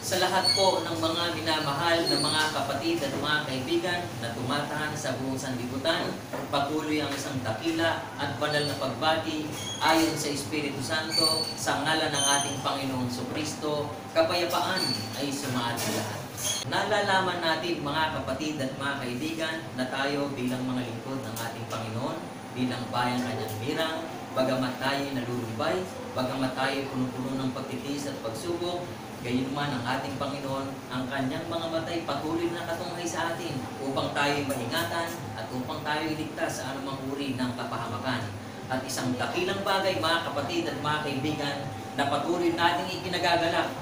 sa lahat po ng mga minamahal na mga kapatid at mga kaibigan na tumatahan sa buong sanlibutan, patuloy ang isang dakila at banal na pagbati ayon sa Espiritu Santo sa ngalan ng ating Panginoong Jesucristo, kapayapaan ay sumasa lahat. Nalalaman natin mga kapatid at mga kaibigan na tayo bilang mga lingkod ng ating Panginoon, bilang bayang kanyang birang, bagamat tayo nalulumbay, bagamat tayo puno-puno ng pagtitiis at pagsubok, gayunman ang ating Panginoon, ang kanyang mga matay patuloy na nakatunghay sa atin upang tayo maingatan at upang tayo iligtas sa anumang uri ng kapahamakan. At isang dakilang bagay mga kapatid at mga kaibigan na patuloy nating ikinagagalak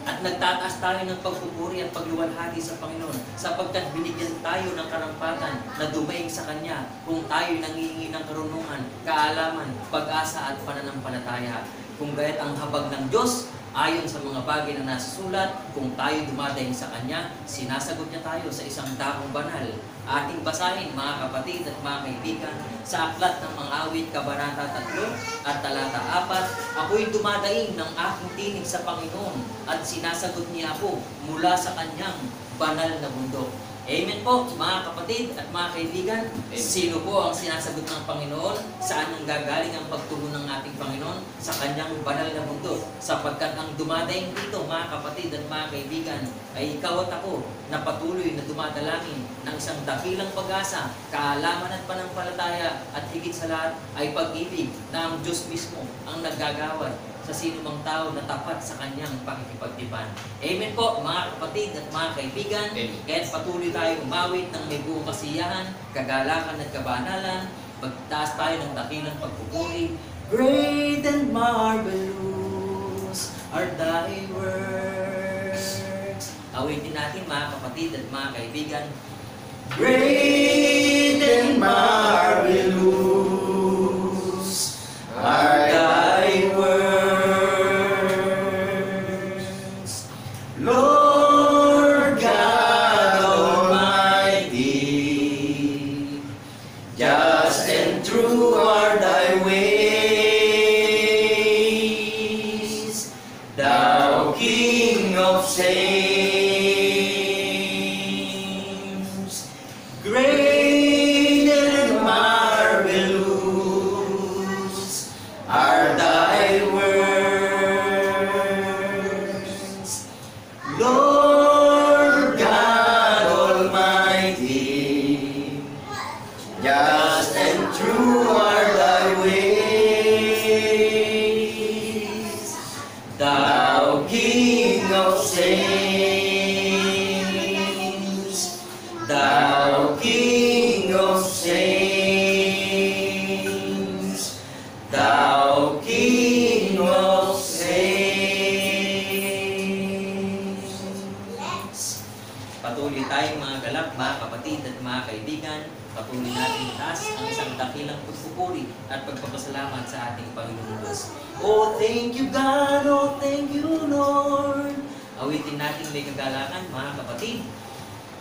at nagtataas tayo ng pagpupuri at pagluwalhati sa Panginoon sapagkat binigyan tayo ng karampatan na dumaing sa Kanya kung tayo nangihingi ng karunungan, kaalaman, pag-asa at pananampalataya. Kung gaya't ang habag ng Diyos, ayon sa mga bagay na nasusulat, kung tayo dumadaing sa Kanya, sinasagot niya tayo sa isang dakong banal. Ating basahin mga kapatid at mga kaibigan sa Aklat ng Mga Awit, Kabanata 3 at Talata 4, ako'y dumadaing ng aking tinig sa Panginoon at sinasagot niya ako mula sa Kanyang banal na bundok. Amen po, mga kapatid at mga kaibigan. Sino po ang sinasagot ng Panginoon? Saan ang gagaling ang pagtulong ng ating Panginoon? Sa Kanyang banal na mundo. Sapagkat ang dumadaing dito, mga kapatid at mga kaibigan, ay ikaw at ako na patuloy na dumadalangin ng isang dakilang pag-asa, kaalaman at panampalataya, at higit sa lahat ay pag-ibig na ang Diyos mismo ang naggagawad sa sino mang tao na tapat sa Kanyang pakikipagtipan. Amen po, mga kapatid at mga kaibigan. Kaya patuloy tayo umawit ng may buong kasiyahan, kagalakan at kabanalan. Magtaas tayo ng dakilang pagpupuri. Great and marvelous are thy works. Awitin natin mga kapatid at mga kaibigan. Great and marvelous are thy works. Lord God Almighty, just and true are thy ways, thou King of saints. Great and marvelous are thy works. Lord God Almighty, just and true are thy ways, thou King of saints, thou King of saints, thou King of saints. Patuloy tayong mga galak, mga kapatid at mga kaibigan. Patuloy natin itaas ang isang dakilang pagpupuri at pagpapasalamat sa ating Panginoon Diyos. Oh, thank you God, oh, thank you Lord. Awitin natin may kagalakan, mga kapatid.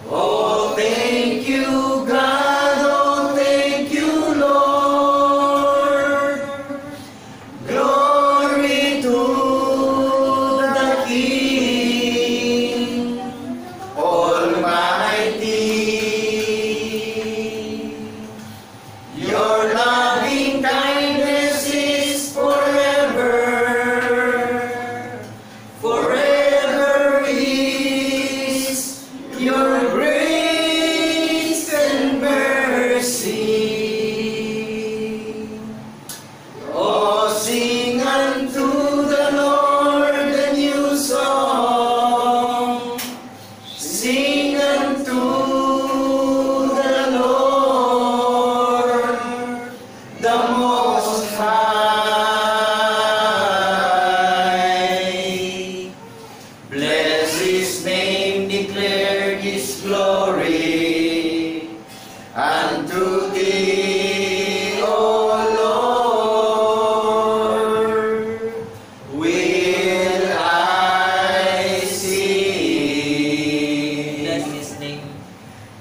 Oh, thank you God, oh, thank you Lord. Glory to the King Almighty. Your loving kindness is forever. Forever is your grace and mercy. Oh, sing unto the Lord a new song. Sing unto the Lord, the Most High. Bless His name, declare His glory unto Thee, O Lord, will I sing. Bless His name.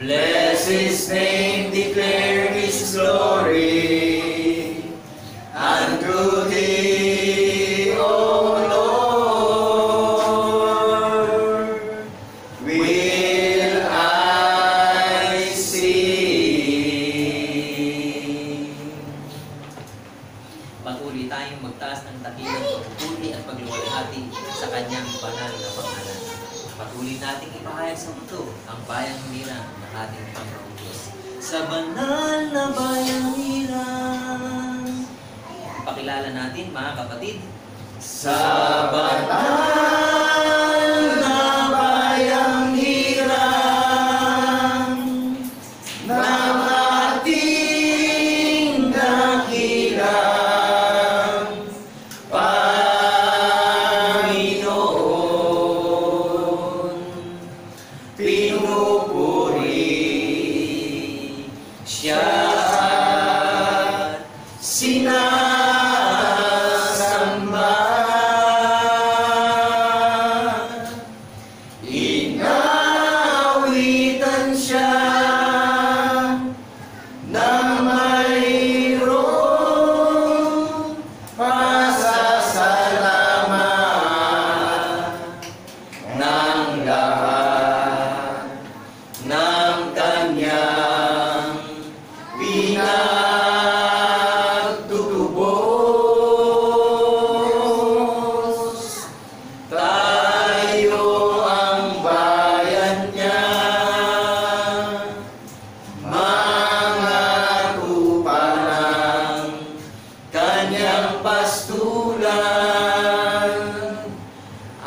Bless His name, declare His glory unto Thee, O Lord. Patuloy tayong magtaas ng dakilang pagpupuri at pagluwalhati sa kanyang banal na pangalan. Patuloy nating ipahayag sa mundo ang bayang hirang ng ating Panginoong Diyos. Sa banal na bayang hirang. Pakilala natin mga kapatid. Sa banal na bayang hirang ng ating dakilang Panginoon, pinupuri siya at sinasamba. Inawitan siya na mayroong pasasalamat ng lahat ng kanyang pinagtutubos. Tayo ang bayan niya, mga tupa ng kanyang pastulan,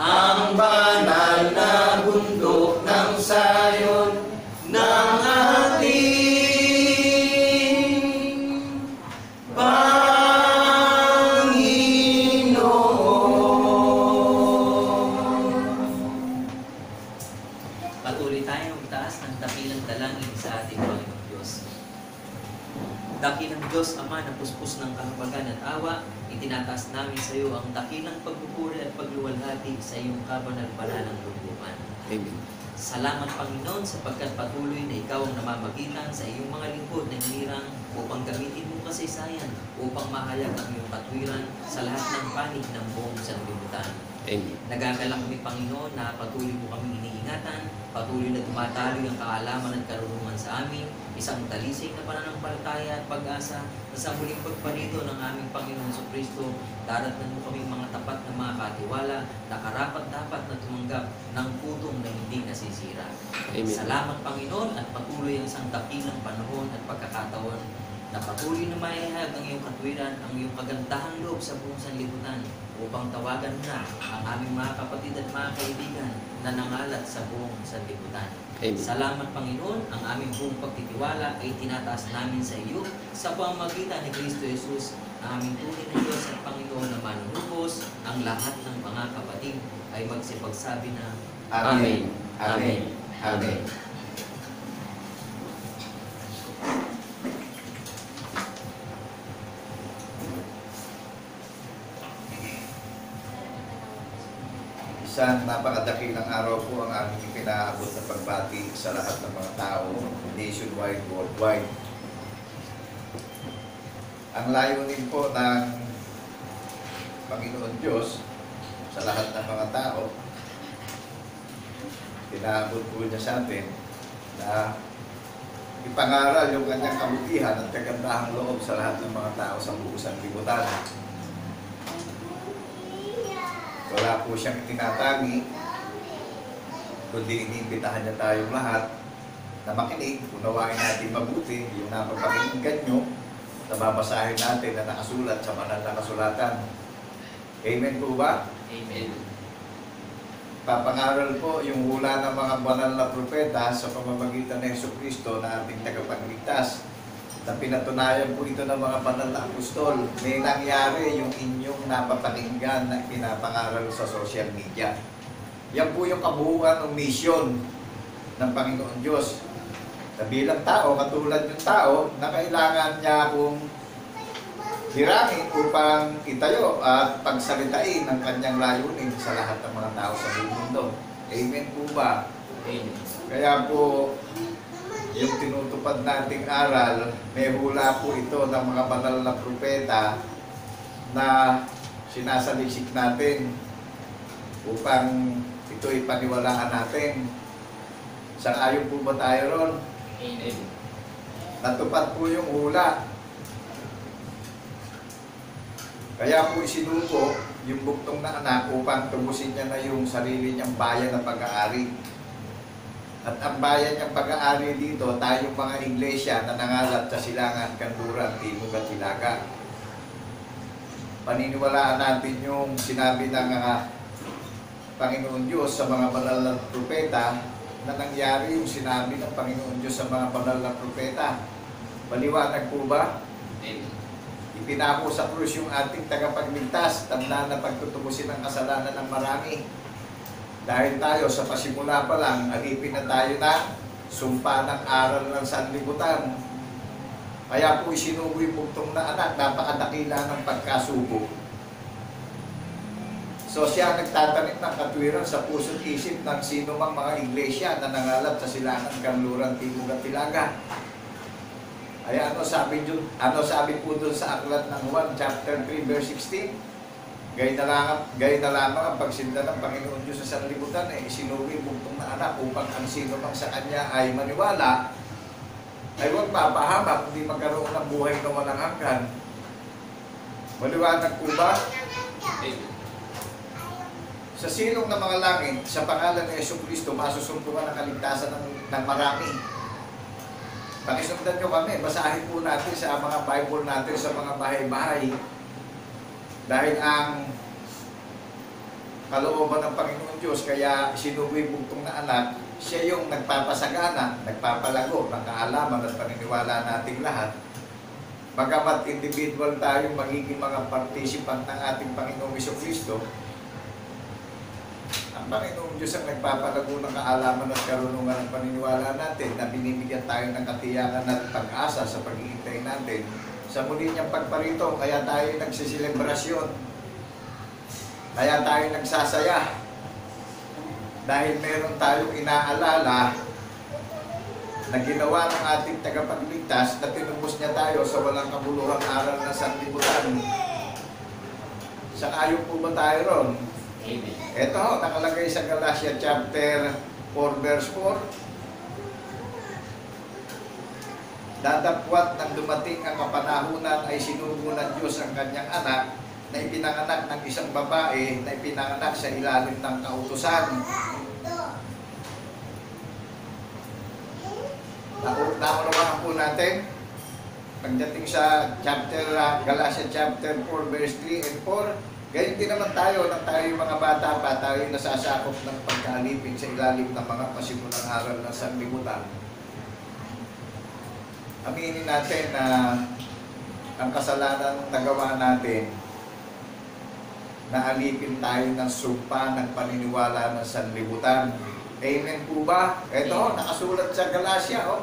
ang banal na bundok ng Sayon ng ating Panginoon. Patuloy tayong magtaas ng dakilang dalangin sa ating Panginoong Diyos. Dakilang Diyos, Ama na puspos ng kahabagan at awa, itinataas namin sa iyo ang dakilang pagpupuri at pagluwalhati sa iyong kabanal-banalang lubungan. Amen. Salamat, Panginoon, sapagkat patuloy na ikaw ang namamagitan sa iyong mga lingkod na hinirang upang gamitin mo kasaysayan upang mahayag ang iyong katwiran sa lahat ng panig ng buong sanlibutan. Amen. Nagagala kami, Panginoon, na patuloy mo kami iniingatan, patuloy na tumataloy ang kaalaman at karunungan sa amin, isang talisay na pananampalataya at pag-asa na sa muling pagparito ng aming Panginoon Jesucristo, daratnan mo kami mga tapat na mga katiwala na karapat-dapat na tumanggap ng putong na hindi nasisira. Amen. Salamat, Panginoon, at patuloy ang isang dakilang panahon at pagkakataon na patuloy na maihayag ang iyong katwiran, ang iyong kagandahang loob sa buong sanlibutan upang tawagan na ang aming mga kapatid at mga kaibigan na nangalat sa buong sanlibutan. Amen. Salamat, Panginoon, ang aming buong pagtitiwala ay tinataas namin sa iyo sa pamamagitan ni Kristo Jesus, ang aming tunay na Diyos at Panginoon na manunubos. Ang lahat ng mga kapatid ay magsipagsabi na Amen. Amen. Amen. Isang napakadakilang araw po ang aming ipinaabot na pagbati sa lahat ng mga tao, nationwide, worldwide. Ang layunin po ng Panginoon Diyos sa lahat ng mga tao, pinaabot po niya sa atin na ipangaral yung kanyang kabutihan at kagandahang loob sa lahat ng mga tao sa buong sanlibutan. Wala po siyang tinatangi, kundi iniimbitahan niya tayong lahat na makinig, unawain natin mabuti yung napapakinggan nyo, na babasahin natin na nakasulat sa banal na kasulatan. Amen po ba? Amen. Papangaral po yung hula ng mga banal na propeta sa pamamagitan ng Jesucristo na ating tagapagligtas. Na pinatunayan po ito ng mga banal na apostol. May nangyari yung inyong napapakinggan na pinapangaral sa social media. Yan po yung kabuuan ng misyon ng Panginoon Diyos. Na bilang tao, katulad ng tao, na kailangan niya akong hirangin upang itayo at pagsalitain ang kanyang layunin sa lahat ng mga tao sa buong mundo. Amen po ba? Amen. Kaya po, yung tinutupad nating aral, may hula po ito ng mga banal na propeta na sinasaliksik natin upang ito ipaniwalaan natin. Sang-ayon po ba tayo ron? Amen. Natupad po yung hula. Kaya po isinuko yung buktong na anak upang tubusin niya na yung sarili niyang bayan na pag-aari. At ang bayan niyang pag-aari dito, tayong mga iglesia na nangalat sa Silangan, Kanluran, Timog at Hilaga. Paniniwalaan natin yung sinabi ng Panginoon Diyos sa mga banal na propeta na nangyari yung sinabi ng Panginoon Diyos sa mga banal na propeta. Maliwanag po ba? Ipinako sa krus yung ating tagapagligtas, tanda na pagtutubusin ang kasalanan ng marami. Dahil tayo sa pasimula pa lang, alipin na tayo na sumpa ng aral ng sanlibutan. Kaya po isinubo yung buktong na anak, napakadakila ng pagkasubo. So siya nagtatanim ng katwiran sa puso't isip ng sino mang mga iglesia na nangalat sa Silangan, Kanluran, Timog at Hilaga. Ay ano sabi po doon sa aklat ng Juan chapter 3 verse 16? Gaya na lamang ang pagsinda ng Panginoon Diyos sa sanlibutan isinuwi yung buktong na anak upang ang sino mang sa kanya ay maniwala ay huwag mapahamak, hindi magkaroon ng buhay na walang hanggan. Maliwanag po ba? Sa silong ng mga langit, sa pangalan ni Jesucristo, masusuntungan ang kaligtasan ng marami. Pakisundan nyo kami, basahin po natin sa mga Bible natin, sa mga bahay-bahay. Dahil ang kalooban ng Panginoon Diyos, kaya sinuwi buktong na anak, siya yung nagpapasagana, nagpapalago ng kaalaman at paniniwala nating lahat. Bagamat individual tayo magiging mga participant ng ating Panginoong Jesucristo, ang Panginoong Diyos ang nagpapalago ng kaalaman at karunungan ng paniniwala natin na binibigyan tayo ng katiyakan at pag-asa sa paghihintay natin sa muli niyang pagparito. Kaya tayo nagsiselebrasyon, kaya tayo nagsasaya dahil meron tayong inaalala na ginawa ng ating tagapagligtas na tinubos niya tayo sa walang kabuluhang aral na sanlibutan. Sa kayo po ba tayo ron? Amen. Ito, nakalagay sa Galatia chapter 4 verse 4. Dadapwat nang dumating ang kapanahunan ay sinugo ng Diyos ang kanyang anak na ipinanganak ng isang babae na ipinanganak sa ilalim ng kautusan. Naunawaan po natin pagdating sa Galatia chapter 4 verse 3 and 4. Ganyan din naman tayo, nang tayo mga bata pa, tayo nasasakop ng pagkaalipin sa ilalim ng mga pasimulang aral ng sanlibutan. Aminin natin na ang kasalanan nagawa natin, na alipin tayo ng sumpa ng paniniwala ng sanlibutan. Amen po ba? Ito, nakasulat sa Galatia, oh.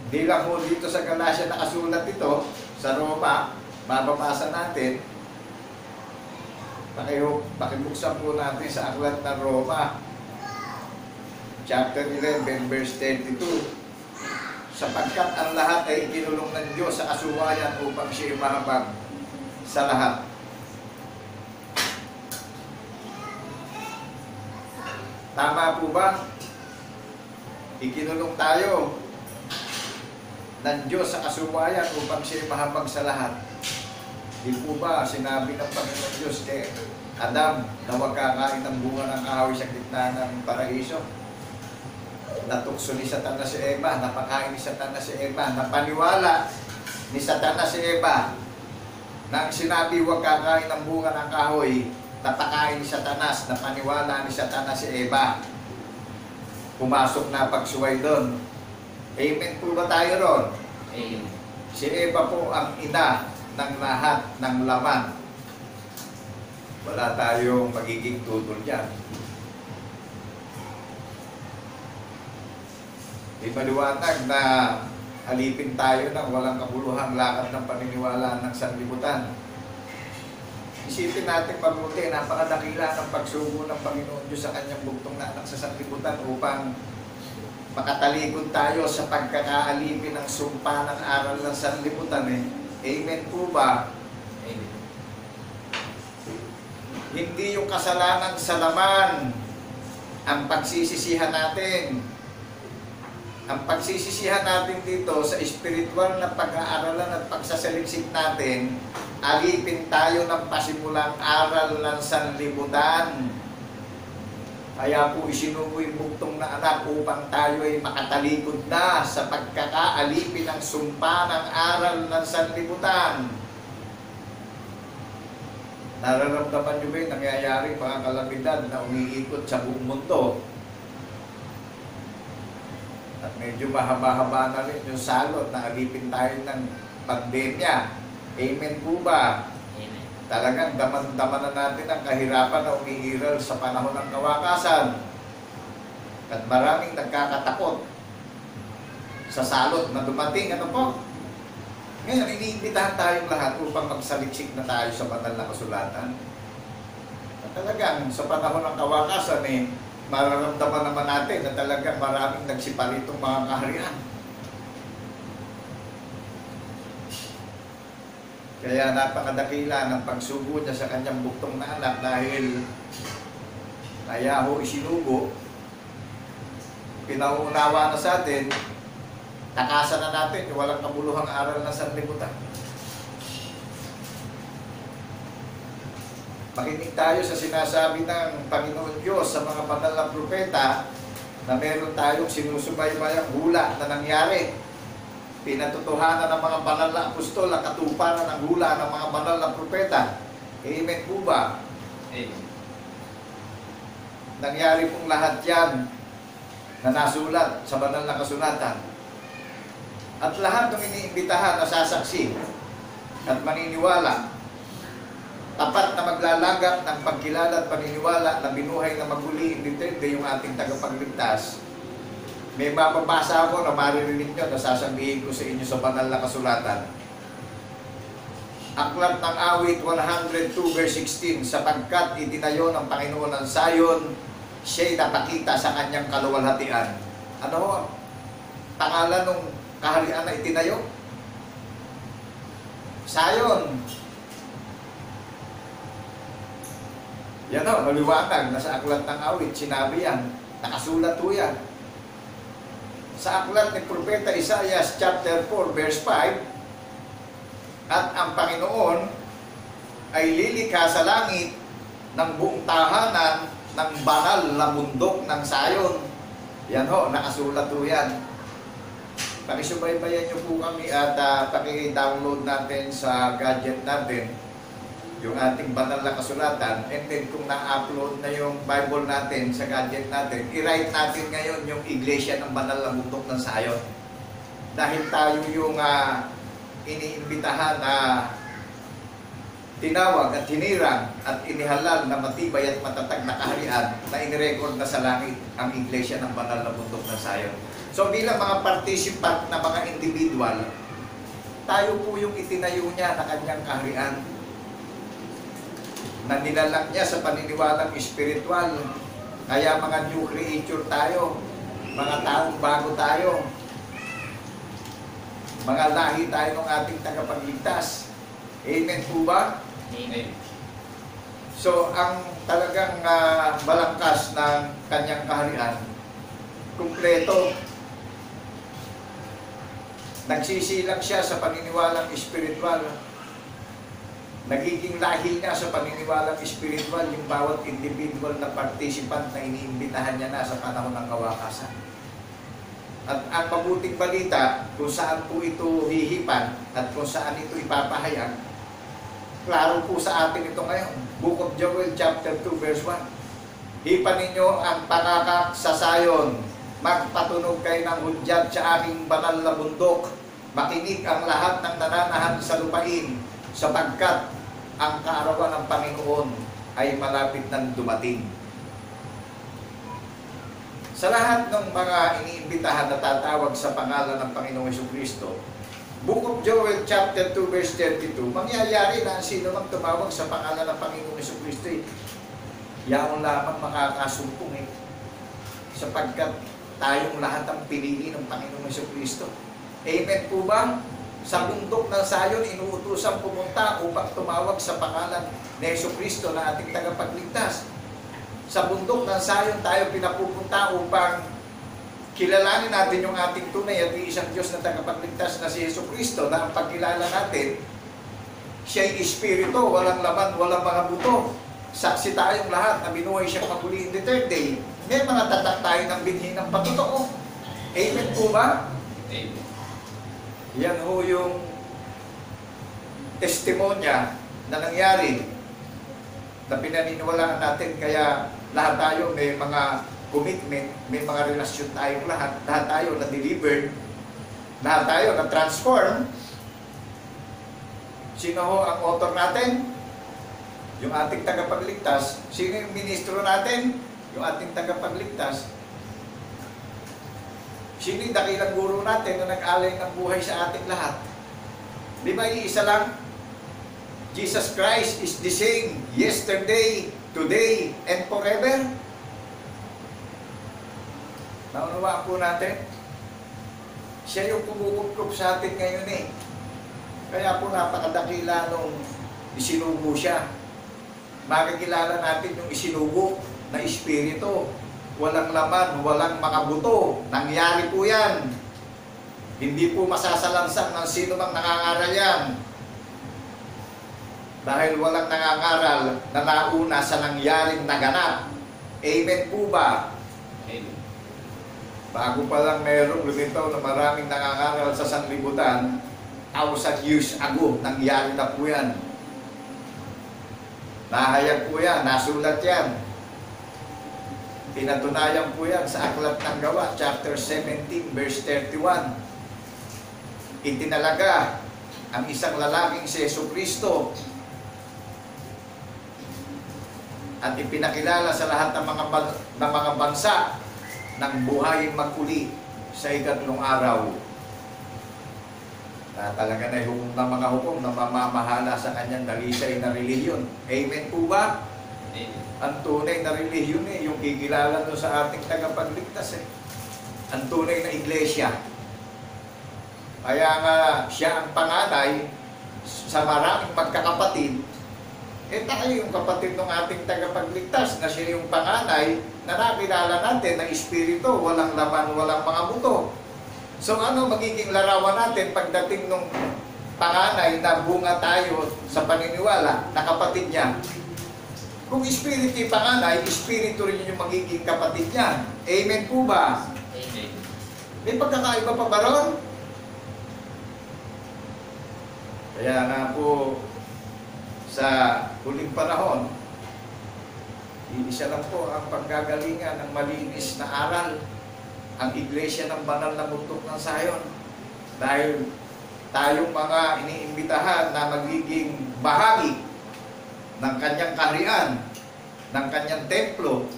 Di lang mo dito sa Galatia nakasulat ito, sa Roma, mababasa natin. Pakibuksan po natin sa aklat ng Roma chapter 11 verse 32. Sapagkat ang lahat ay ikinulong ng Diyos sa kasuwayan upang siya mahabag sa lahat. Tama po ba? Ikinulong tayo ng Diyos sa kasuwayan upang siya mahabag sa lahat. Di po ba sinabi ng Panginoon Diyos kay Adam na huwag kakain ng bunga ng kahoy sa gitna ng paraiso? Natukso ni Satanas si Eva, napakain ni Satanas si Eva, napaniwala ni Satanas si Eva nang sinabi huwag kakain ng bunga ng kahoy, napakain ni Satanas, napaniwala ni Satanas si Eva. Pumasok na pagsuway doon. Amen po ba tayo ron? Amen. Si Eva po ang ina ng lahat ng laman. Wala tayong magiging tutol dyan. Maliwanag na alipin tayo ng walang kabuluhang lakad ng paniniwala ng sanlibutan. Isipin natin mabuti, napakadakila ng pagsugo ng Panginoon Diyos sa kanyang buktong na anak sa sanlibutan upang makatalikod tayo sa pagkakaalipin ng sumpa ng aral ng sanlibutan. Amen po ba? Amen. Hindi yung kasalanan sa laman ang pagsisisihan natin. Ang pagsisisihan natin dito sa espiritual na pag-aaralan at pagsasaliksik natin, alipin tayo ng pasimulang aral ng sanlibutan. Kaya po isinubo yung buktong na anak upang tayo ay makatalikod na sa pagkakaalipin ng sumpa ng aral ng sanlibutan. Nararamdaman nyo ba yung nangyayari mga kalamidad na umiikot sa buong mundo? At medyo mahaba-haba na rin yung salot na alipin tayo ng pandemya. Amen po ba? Amen. Talagang daman-daman na natin ang kahirapan na umiiral sa panahon ng kawakasan. At maraming nagkakatakot sa salot na dumating. Ano po? Ngayon, iniimbitahan tayong lahat upang magsaliksik na tayo sa banal na kasulatan. At talagang sa panahon ng kawakasan mararamdaman naman natin na talagang maraming nagsiparitong mga kaharian. Kaya napakadakila ng pagsugo niya sa kanyang buktong na anak dahil kaya ho isinugo, pinauunawa na sa atin, takasan na natin yung walang kabuluhang aral na sanlibutan. Makinig tayo sa sinasabi ng Panginoon Diyos sa mga banal na propeta na meron tayong sinusubaybayang hula na nangyari. Pinatutuhanan ng mga banal na apostol ang katuparan ng hula ng mga banal na propeta. Amen po ba? Amen. Nangyari pong lahat yan na nasulat sa banal na kasulatan. At lahat ng iniimbitahan na sasaksi at maniniwala, tapat na maglalagak ng pagkilala at paniniwala na binuhay na maguli, indetende yung ating tagapagligtas. May mababasa ako na maririnig nyo na sasabihin ko sa inyo sa banal na kasulatan. Aklat ng Awit 102 verse 16, sapagkat itinayo ng Panginoon ng Sayon, siya'y napakita sa kanyang kaluwalhatian. Ano ho? Pangalan ng kaharian na itinayo? Sayon. Yan o, maliwanag na sa aklat ng Awit, sinabi yan, nakasulat po yan. Sa aklat ni Propeta Isaias chapter 4 verse 5, at ang Panginoon ay lilikha sa langit ng buong tahanan ng banal na bundok ng Sayon. Yan ho, nakasulat po yan. Pakisubaybayan nyo po kami at paki-download natin sa gadget natin yung ating banal na kasulatan, and then kung na-upload na yung Bible natin sa gadget natin, i-write natin ngayon yung iglesia ng banal na bundok ng Sayon. Dahil tayo yung iniimbitahan na tinawag at hinirang at inihalal na matibay at matatag na kaharian na inirecord na sa langit ang iglesia ng banal na bundok ng Sayon. So bilang mga participant na mga individual, tayo po yung itinayo niya na kanyang kaharian, na nilalang niya sa paniniwalang espiritual. Kaya mga new creature tayo, mga taong bago tayo, mga lahi tayo ng ating tagapagligtas. Amen po ba? Amen. So, ang talagang balangkas ng kanyang kaharian, kumpleto. Nagsisilang siya sa paniniwalang espiritual. Nagiging lahi niya sa paniniwalang espiritual yung bawat individual na participant na iniimbitahan niya na sa panahon ng kawakasan. At ang mabuting balita, kung saan po ito hihipan at kung saan ito ipapahayag, klaro po sa atin ito ngayon. Book of Joel chapter 2 verse 1. Hipan ninyo ang pakakak sa Sayon, magpatunog kayo ng hudyat sa aking banal na bundok, makinig ang lahat ng nananahan sa lupain, sapagkat ang kaarawan ng Panginoon ay malapit nang dumating. Sa lahat ng mga iniimbitahan na tatawag sa pangalan ng Panginoong Jesucristo, Book of Joel chapter 2 verse 32, mangyayari na sino mang tumawag sa pangalan ng Panginoong Jesucristo, yaon lamang makakasumpong sapagkat tayong lahat ang pinili ng Panginoong Jesucristo. Amen po ba? Sa bundok ng Sayon, inuutusan pumunta upang tumawag sa pangalan ni Jesucristo na ating tagapagligtas. Sa bundok ng Sayon, tayo pinapupunta upang kilalanin natin yung ating tunay at isang Diyos na tagapagligtas na si Jesucristo, na ang pagkilala natin, siya'y Espiritu, walang laman, walang mga buto. Saksi tayong lahat na binuhay siya paguli in the third day. May mga tatak tayo ng binhi ng patotoo. Amen po ba? Amen. Yan ho yung testimonya na nangyari na pinaniniwalaan natin. Kaya lahat tayo may mga commitment, may mga relasyon tayong lahat tayo na delivered, lahat tayo na transform. Sino ho ang author natin? Yung ating tagapagligtas. Sino yung ministro natin? Yung ating tagapagligtas. Sino yung dakilang guro natin na nag-alay ng buhay sa ating lahat? Di ba iisa lang? Jesus Christ is the same yesterday, today, and forever. Naunawaan po natin? Siya yung kumukup sa atin ngayon eh. Kaya po napakadakila nung isinugo siya. Makikilala natin yung isinugo na espiritu. Walang laman, walang makabuto. Nangyari po yan. Hindi po masasalansang ng sino mang nangangaral yan. Dahil walang nangangaral na nauna sa nangyaring naganap. Amen po ba? Amen. Bago pa lang mayroong lumitaw na maraming nangangaral sa sanlibutan, 1,000 years ago, nangyari na po yan. Nahayag po yan, nasulat yan. Pinatunayan po yan sa Aklat ng Gawa, chapter 17, verse 31. Itinalaga ang isang lalaking si Jesucristo at ipinakilala sa lahat ng mga bansa ng buhayin maguli sa ikatlong araw. Na talaga na hukom ng mga hukom na mamamahala sa kanyang dalisay na relihiyon. Amen po ba? Amen. Ang tunay na relihiyon yung kikilala doon sa ating tagapagligtas Ang tunay na iglesia. Kaya nga siya ang panganay sa maraming magkakapatid. Tayo yung kapatid ng ating tagapagligtas na siya yung panganay na nakilala natin ng espiritu, walang laman, walang mga buto. So ano magiging larawan natin pagdating ng panganay na bunga tayo sa paniniwala na kapatid niya? Kung espiritu yung panganay, espiritu rin yung magiging kapatid niya. Amen po ba? Amen. May pagkakaiba pa ba ron? Kaya nga po sa huling panahon, isa lang po ang paggagalingan ng malinis na aral, ang iglesia ng banal na bundok ng Zion. Dahil tayong mga iniimbitahan na magiging bahagi ng kanyang kaharian, ng kanyang templo,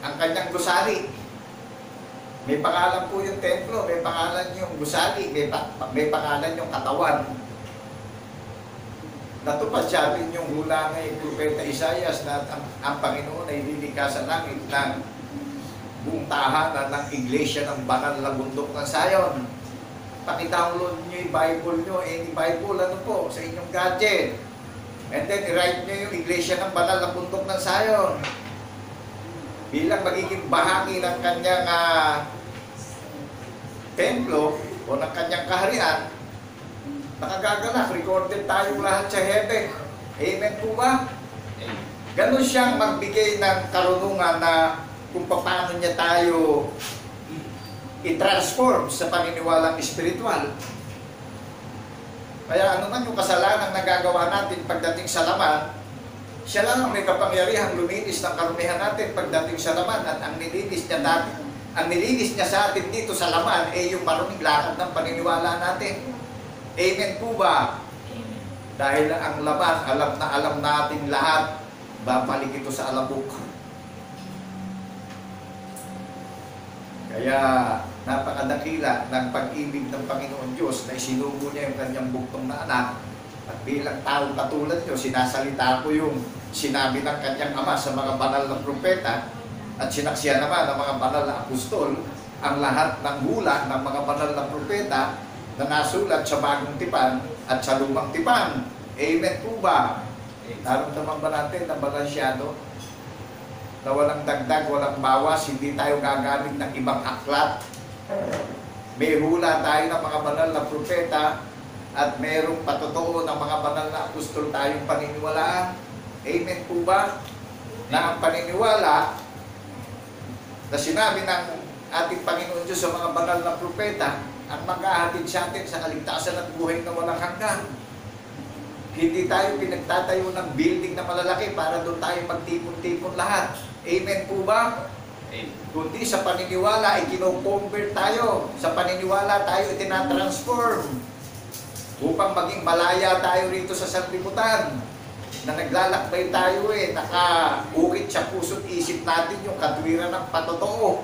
ang kanyang gusali. May pangalan po yung templo, may pangalan yung gusali, may pangalan yung katawan. Natupad siya rin yung hula ng Propeta Isaias na ang Panginoon ay lilikha sa langit ng buong tahanan ng iglesia ng banal na bundok ng Zion. Pakidownload nyo yung Bible nyo, any Bible, ano po, sa inyong gadget. And then, i-write nyo yung iglesia ng banal na bundok ng Zion. Bilang magiging bahagi ng kanyang templo o ng kanyang kaharian, nakagagalak, recorded tayong lahat sa heaven. Amen po ba? Ganon siyang magbigay ng karunungan na kung paano niya tayo i-transform sa paniniwalang espiritual. Kaya ano man yung kasalanang nagagawa natin pagdating sa laman, siya lang ang may kapangyarihang luminis ng karumihan natin pagdating sa laman. At ang nilinis niya sa atin dito sa laman ay yung maruming lakad ng paniniwala natin. Amen po ba? Amen. Dahil ang laman, alam natin lahat, babalik ito sa alabok. Kaya napakadakila ng pag-ibig ng Panginoon Diyos na isinugo niya yung kanyang buktong na anak. At bilang taong katulad niyo, sinasalita ko yung sinabi ng kanyang ama sa mga banal na propeta at sinaksiyan naman ng mga banal na apostol ang lahat ng hula ng mga banal na propeta na nasulat sa bagong tipan at sa lumang tipan. Amen po ba? Naramdaman ba natin na balansyado? na walang dagdag, walang bawas, hindi tayo gagamit ng ibang aklat. May hula tayo ng mga banal na propeta at mayroong patotoo ng mga banal na apostol tayong paniniwalaan. Amen po ba? Na ang paniniwala na sinabi ng ating Panginoon Diyos sa mga banal na propeta ang maghahatid sa atin sa kaligtasan at buhay na walang hanggan. Hindi tayo pinagtatayo ng building na malalaki para doon tayo magtipon-tipon lahat. Amen po ba? Amen. Kundi sa paniniwala, ikino-convert tayo. Sa paniniwala tayo itinatransform upang maging malaya tayo rito sa sanlibutan. Na naglalakbay tayo nakaukit sa puso't isip natin yung katwiran ng patotoo.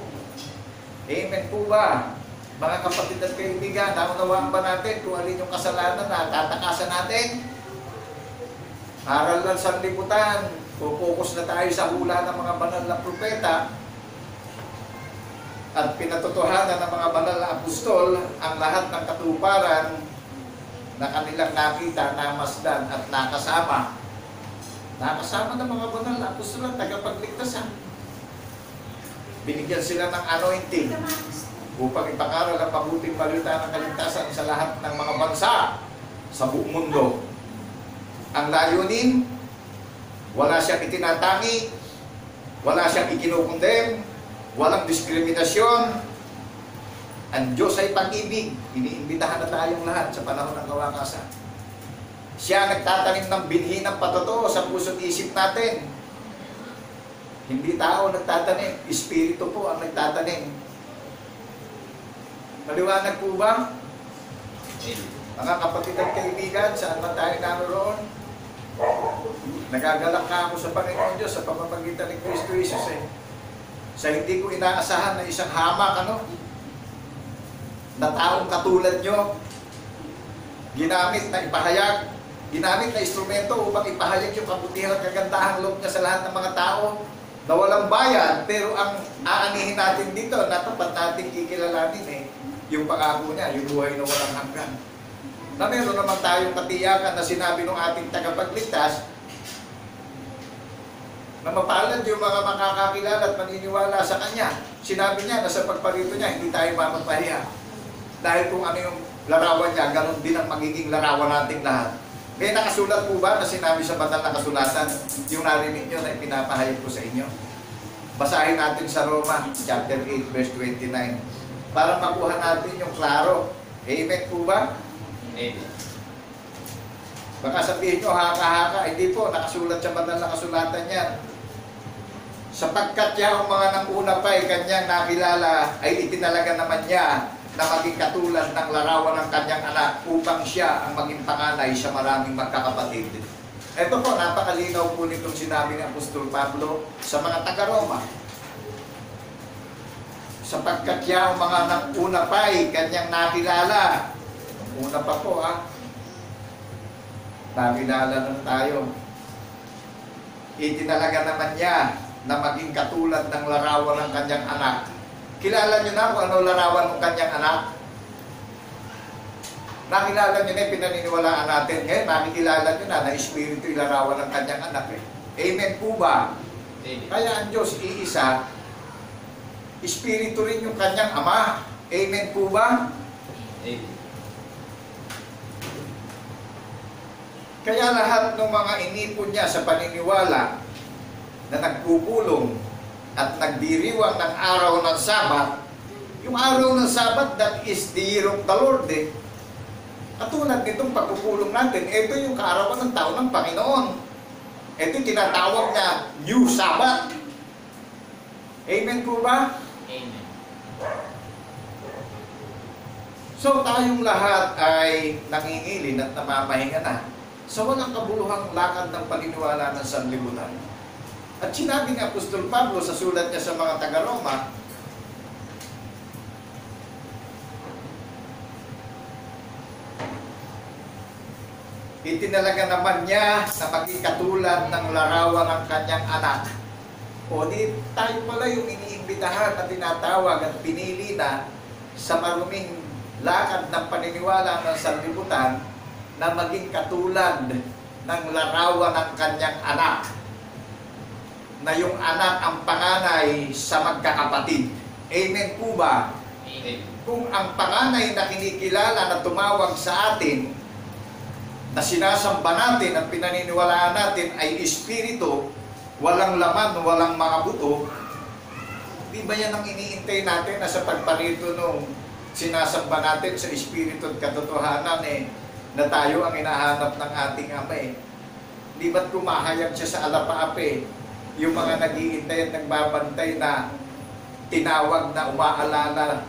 Amen po ba? Mga kapatid at kaibigan, naunawaan ba natin kung alin yung kasalanan na tatakasan natin? Aral ng sanlibutan, pupokus na tayo sa hula ng mga banal na propeta at pinatotohanan ng mga banal na apostol ang lahat ng katuparan na kanilang nakita, namasdan at nakasama. Nakasama ng mga banal na apostol at tagapagligtasan. Binigyan sila ng anointing upang ipakaral ang mabuting balita ng kaligtasan sa lahat ng mga bansa sa buong mundo. Ang layunin, wala siyang itinatangi, wala siyang ikinukondem, walang diskriminasyon. Ang Diyos ay pag-ibig. Iniimbitahan na tayong lahat sa panahon ng kawakasan. Siya nagtatanim ng binhi ng patotoo sa puso't isip natin. Hindi tao nagtatanim, Espiritu po ang nagtatanim. Maliwanag po ba? Mga kapatid at kaibigan, saan man tayo naroon? Nagagalak na ako sa Panginoon Diyos sa pamamagitan ni Kristo Jesus sa hindi ko inaasahan na isang hamak na taong katulad nyo, ginamit na ipahayag, ginamit na instrumento upang ipahayag yung kabutihan at kagandahang loob niya sa lahat ng mga tao na walang bayad, pero ang aanihin natin dito na tapat natin kikilalanin yung pangako niya, yung buhay na walang hanggan. Na meron naman tayong katiyakan na sinabi ng ating tagapagligtas na mapalad yung mga makakakilala at maniniwala sa Kanya. Sinabi niya na sa pagparito niya, hindi tayo mamapahiya. Dahil kung ano yung larawan niya, ganun din ang magiging larawan nating lahat. May nakasulat po ba na sinabi sa banal na kasulatan yung narinig nyo na ipinapahayag ko sa inyo? Basahin natin sa Roma, chapter 8, verse 29. Para makuha natin yung klaro. Amen po ba? Amen. Baka sabihin nyo, haka-haka. Hindi po, nakasulat sa banal na kasulatan yan. Sapagkat ang mga nanguna pa kanyang nakilala, ay itinalaga naman niya na maging katulad ng larawan ng kanyang anak upang siya ang maging panganay sa maraming magkakapatid. Ito po, napakalinaw po nitong sinabi ni Apostol Pablo sa mga taga-Roma. Sapagkat ang mga nanguna pa kanyang nakilala. Una pa po nakilala na tayo. Itinalaga naman niya na maging katulad ng larawan ng kanyang anak. Kilala niyo na kung ano larawan ng kanyang anak? Nakilala niyo na, pinaniniwalaan natin. Nakikilala niyo na Espiritu yung larawan ng kanyang anak. Amen po ba? Amen. Kaya ang Diyos iisa, Espiritu rin yung kanyang Ama. Amen po ba? Amen. Kaya lahat ng mga inipon niya sa paniniwala na nagpupulong at nagdiriwang ng araw ng Sabat, yung araw ng Sabat, that is the year of the Lord. Katulad nitong pagpupulong natin, ito yung kaarawan ng taon ng Panginoon. Ito yung tinatawag na New Sabbath. Amen po ba? Amen. So tayong lahat ay nangingilin at namamahinga na sa walang kabuluhang lakad ng paniniwala ng sanlibutan. At sinabi ni Apostol Pablo sa sulat niya sa mga taga-Roma, itinalaga naman niya na maging katulad ng larawan ng kanyang anak. O di tayo pala yung iniimbitahan at tinatawag at pinili na sa maruming lakad ng paniniwala ng sanlibutan na maging katulad ng larawan ng kanyang anak. na yung anak ang panganay sa magkakapatid. Amen po ba? Amen. Kung ang panganay na kinikilala na tumawag sa atin, na sinasamba natin at pinaniniwalaan natin ay espiritu, walang laman, walang mga buto, di ba yan ang iniintay natin na sa pagparito nung sinasamba natin sa espiritu at katotohanan na tayo ang hinahanap ng ating Ama Di ba't kumahayag siya sa alapaape yung mga nag-iintay at nagbabantay na tinawag na umaalala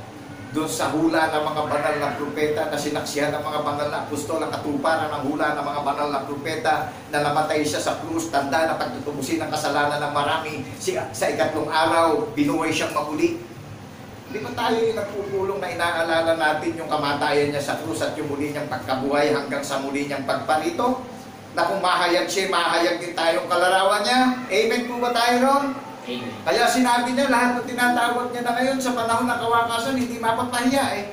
doon sa hula ng mga banal na propeta na sinaksihan ng mga banal na apostol ang katuparan ng hula ng mga banal na propeta na namatay siya sa krus, tanda na pagtutubusin ng kasalanan ng marami, sa ikatlong araw binuhay siyang muli. Di ba tayo yung nagpupulong na inaalala natin yung kamatayan niya sa krus at yung muli niyang pagkabuhay hanggang sa muli niyang pagparito? Na kung mahayag siya, mahayag din tayong kalarawan niya. Amen po ba tayo ron? Amen. Kaya sinabi niya, lahat ng tinatawag niya na ngayon sa panahon ng kawakasan, hindi mapapahiya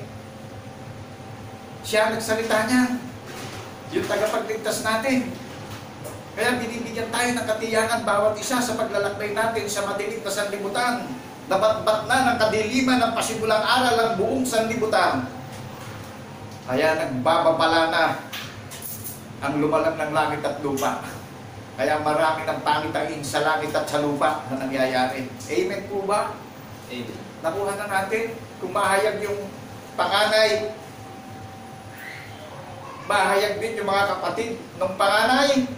Siya nagsalita niya. Yung tagapagligtas natin. Kaya binibigyan tayo ng katiyakan bawat isa sa paglalakbay natin sa madilim na sanlibutan. Nabatbat na ng kadiliman ng pasimulang aral ang buong sanlibutan. Kaya nagbababala na ang lumalang ng langit at lupa. Kaya marami ng pangitain sa langit at sa lupa na nangyayari. Amen po ba? Amen. Nakuha na natin. Kung mahayag yung panganay, mahayag din yung mga kapatid ng panganay.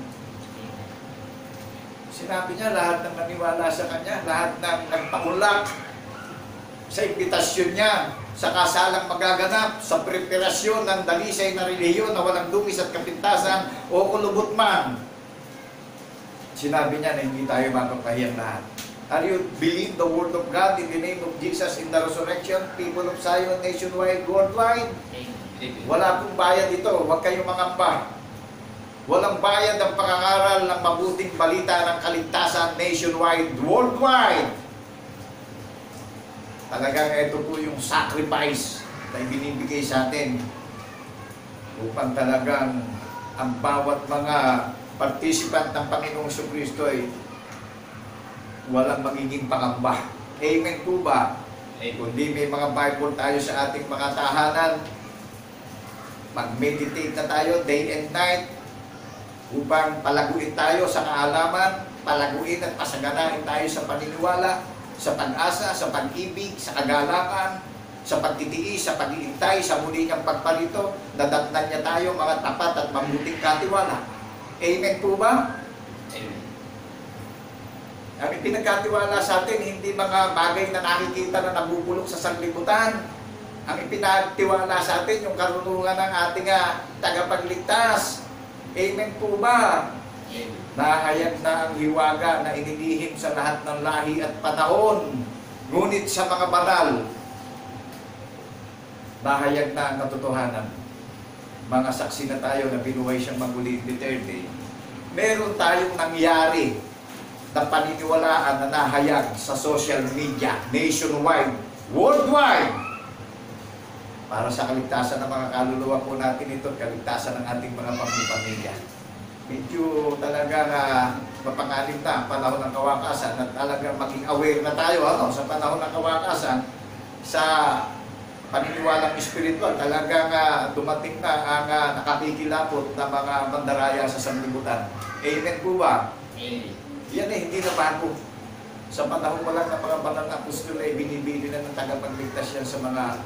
Sinabi niya, lahat ng naniwala sa kanya, lahat ng nagpaulak sa imbitasyon niya, sa kasalang magaganap, sa preparasyon ng dalisay na relihiyon na walang dungis at kapintasan o kulubot man. Sinabi niya na hindi tayo mapapahiyang lahat. Are you believe the word of God in the name of Jesus in the resurrection? People of Zion, nationwide, worldwide. Amen. Wala pong bayad ito. Huwag kayong mangamba. Walang bayad ang pangangaral ng mabuting balita ng kaligtasan nationwide, worldwide. Talagang ito po yung sacrifice na ibinibigay sa atin upang talagang ang bawat mga participant ng Panginoong Jesucristo ay walang magiging pangamba. Amen po ba? Kundi may mga Bible tayo sa ating mga tahanan, mag-meditate na tayo day and night upang palaguin tayo sa kaalaman, palaguin at pasaganain tayo sa paniniwala, sa pag-asa, sa pag-ibig, sa kagalakan, sa pagtitiis, sa pag-iintay, sa muli niyang pagparito, nadatnan niya tayo mga tapat at mabuting katiwala. Amen po ba? Amen. Ang ipinagkatiwala sa atin, hindi mga bagay na nakikita na nabubulok sa sanglibutan. Ang ipinagtiwala sa atin, yung karunungan ng ating tagapagligtas. Amen po ba? Amen. Nahayag na ang hiwaga na inilihim sa lahat ng lahi at panahon. Ngunit sa mga banal, nahayag na ang katotohanan. Mga saksi na tayo na binuhay siyang maguli in the third day. Meron tayong nangyari na paniniwalaan na nahayag sa social media, nationwide, worldwide, para sa kaligtasan ng mga kaluluwa po natin ito, kaligtasan ng ating mga pamilya. Medyo talagang mapanganib na ang panahon ng kawakasan at talagang maging aware na tayo sa panahon ng kawakasan sa paniniwalang espiritual. Talagang dumating na ang nakakikilapot na mga mandaraya sa sanlibutan. Amen po ba? Amen. Yan hindi na bago. Sa panahon pa lang ng mga banal na apostol ay binibili na ng tagapagligtas yan sa mga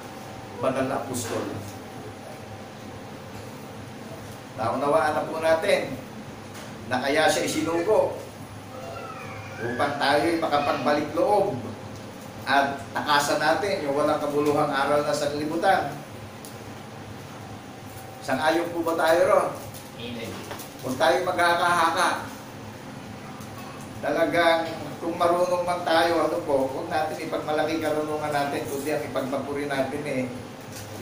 banal na apostol. Naunawaan na po natin na kaya siya isinugo upang tayo'y makapagbalik loob at takasan natin yung walang kabuluhang aral na sanlibutan. Sang-ayon po ba tayo ron? Amen. Kung tayo magkakahaka, talagang kung marunong man tayo, huwag natin ipagmalaki karunungan natin, kundi ang ipagpapuri natin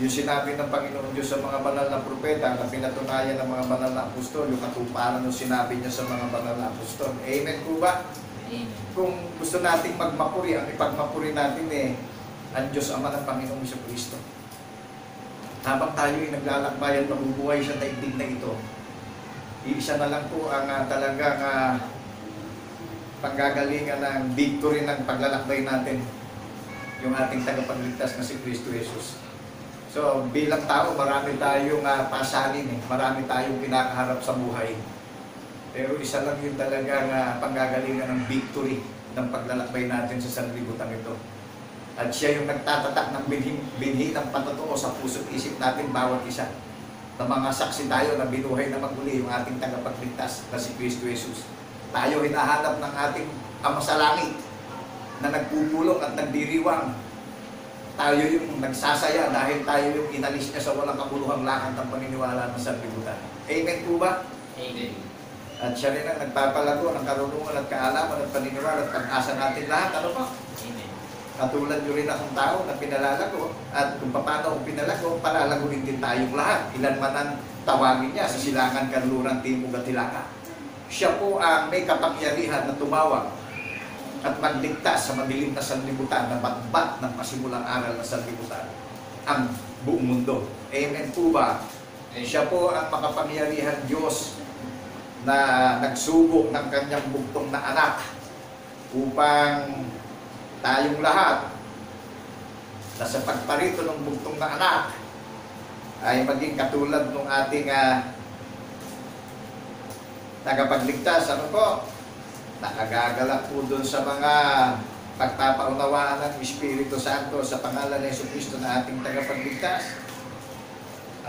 yung sinabi ng Panginoon Diyos sa mga banal na propeta na pinatunayan ng mga banal na apostol, yung katuparan ng sinabi niya sa mga banal na apostol. Amen po ba? Amen. Kung gusto nating magmapuri, ang ipagmapuri natin ang Diyos Ama ng Panginoong Jesucristo. Habang tayo ay naglalakbayan, mabubuhay siya daigdig na ito. Iisa na lang po ang talagang panggagalingan ng victory ng paglalakbay natin, yung ating tagapagligtas na si Kristo Jesus. So, bilang tao, marami tayong pasalin marami tayong kinakaharap sa buhay. Pero isa lang yung talagang panggagalingan ng victory ng paglalakbay natin sa sanlibutan ito. At siya yung nagtatatak ng binhi ng patotoo sa puso't isip natin bawat isa. Na mga saksi tayo na binuhay na magmuli yung ating tagapagligtas na si Kristo Jesus. Tayo hinahanap ng ating Ama sa langit na nagpupulong at nagdiriwang. Tayo yung nagsasaya dahil tayo yung inalis niya sa walang kabuluhang lakad ng paniniwala ng sanlibutan. Amen po ba? Amen. At siya rin ang nagpapalago ng karunungan at kaalaman at paniniwala at pag-asa natin lahat. Ano pa? Amen. Katulad nyo rin akong tao na pinalalago at kung paano akong pinalago, palalagunin din tayong lahat. Ilan man ang tawagin niya sa silangan, kanluran, timog at hilaka. Siya po ang may kapangyarihan na tumawag at magligtas sa madilim na sanlibutan na batbat ng pasimulang aral na sanlibutan ang buong mundo. Amen po ba? Siya po ang makapangyarihan Diyos na nagsubok ng kanyang bugtong na anak upang tayong lahat na sa pagparito ng bugtong na anak ay maging katulad ng ating tagapagligtas. Ano po? Nakagagalak po doon sa mga pagpapaunawaan ng Espiritu Santo sa pangalan ng Jesucristo na ating tagapagligtas.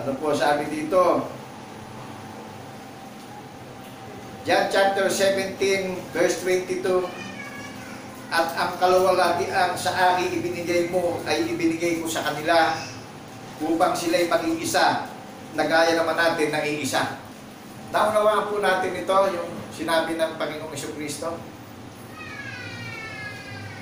Ano po sabi dito? John chapter 17 verse 22. At ang kaluwalhatian sa akin ibinigay mo ay ibinigay ko sa kanila upang sila'y maging isa na gaya naman natin na iisa. Naunawaan po natin ito, yung sinabi ng Panginoong Jesucristo.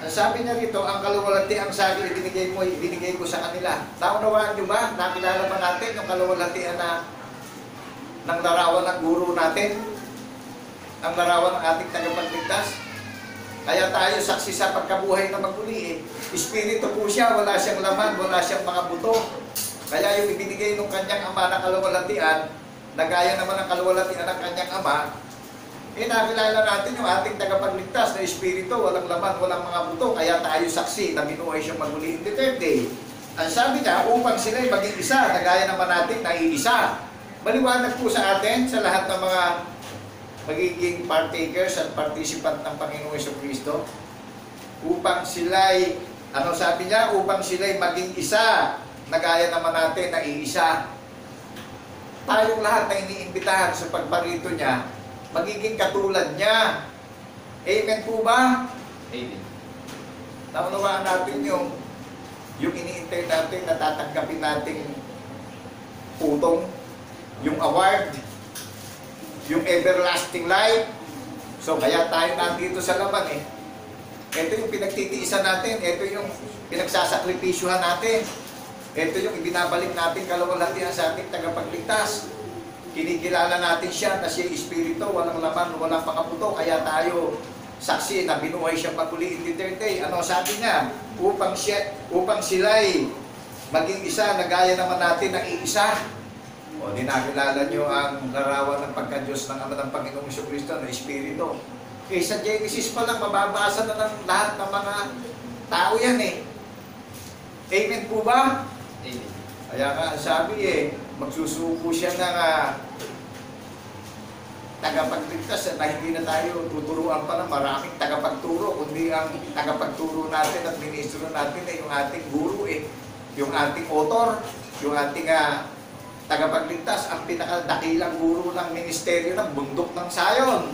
Ang sabi niya rito, ang kaluwalhatian sa akin ibinigay mo, ibinigay ko sa kanila. Naunawaan niyo ba? Nakilala ba natin yung kaluwalhatian na ng larawan ng guro natin? Ang larawan ng ating tagapagligtas? Kaya tayo saksi sa pagkabuhay na magmuli. Espiritu po siya, wala siyang laman, wala siyang mga buto. Kaya yung ibinigay ng kanyang ama na kaluwalhatian, na gaya naman ang kaluwalhatian ng kanyang ama, nakilala natin yung ating tagapagligtas na espiritu, walang laman, walang mga buto, kaya tayo saksi na binuhay siyang magmuli in the third day. Ang sabi niya, upang sila'y maging isa, na gaya naman natin na iisa. Maliwanag po sa atin, sa lahat ng mga magiging partakers at participant ng Panginoong Jesucristo, upang sila'y, ano sabi niya, upang sila'y maging isa, na gaya naman natin na iisa. Tayong lahat na iniimbitahan sa pagparito niya, magiging katulad niya. Amen po ba? Amen. Naunawaan natin yung iniintay natin, natatanggapin nating putong, yung award, yung everlasting life. So kaya tayo nandito sa laban Ito yung pinagtitiisan natin, ito yung pinagsasakripisyuhan natin. Ito yung ibinabalik natin kaluwalhatian sa ating tagapagligtas. Kinikilala natin siya na siya espiritu, walang laman, walang pangaputo, kaya tayo saksi na binuhay siya magmuli in the third day. Ano sabi niya? Upang sila'y maging isa na gaya naman natin na iisa. O, dinakilala niyo ang larawan ng pagka-Diyos ng Ama ng Panginoong Jesucristo na espiritu. Sa Genesis pa lang, mababasa na ng lahat ng mga tao yan Amen po ba? Amen. Kaya nga sabi magsusuko siya ng tagapagligtas na hindi na tayo tuturuan pa ng maraming tagapagturo, kundi ang tagapagturo natin at ministro natin yung ating guru yung ating author, yung ating tagapagligtas, ang pinakadakilang guru ng ministeryo ng bundok ng Sayon.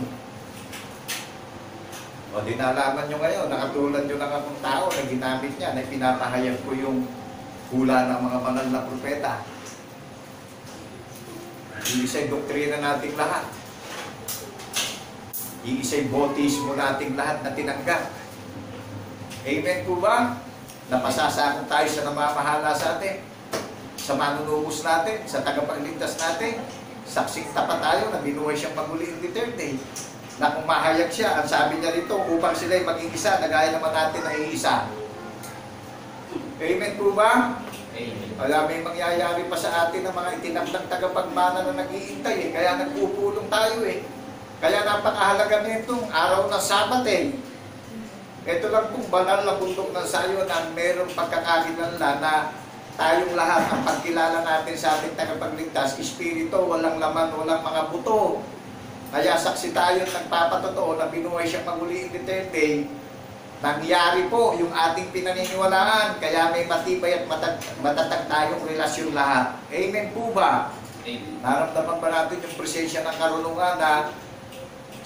O di nalaman nyo ngayon, nakatulad nyo lang akong tao na ginamit niya, na pinapahayag ko yung hula ng mga banal na propeta. Iisa'y doktrina nating lahat. Iisa'y bautismo nating lahat na tinanggap. Amen po ba? Napasasakot tayo sa namamahala sa atin, sa manunubos natin, sa tagapagligtas natin. Saksing tapat tayo na binuhay siyang magmuli in the third day. Na kung mahayag siya, ang sabi niya rito, upang sila'y maging isa, na gaya naman natin na iisa. Amen po ba? Amen. Kaya may mangyayari pa sa atin ng mga itinakdang tagapagmana na nag-iintay kaya nagpupulong tayo Kaya napakahalaga nitong araw ng Sabat. Ito lang pong banal na bundok ng Sayon ang mayroong pagkakakilanlan na tayong lahat ang pagkilala natin sa ating tagapagligtas, espiritu, walang laman, walang mga buto. Kaya saksi tayo nagpapatotoo na binuhay siyang maguli in the third day. Nangyari po yung ating pinaniniwalaan, kaya may matibay at matatag tayong relasyon lahat. Amen po ba? Amen. Naramdaman ba natin yung presensya ng karunungan na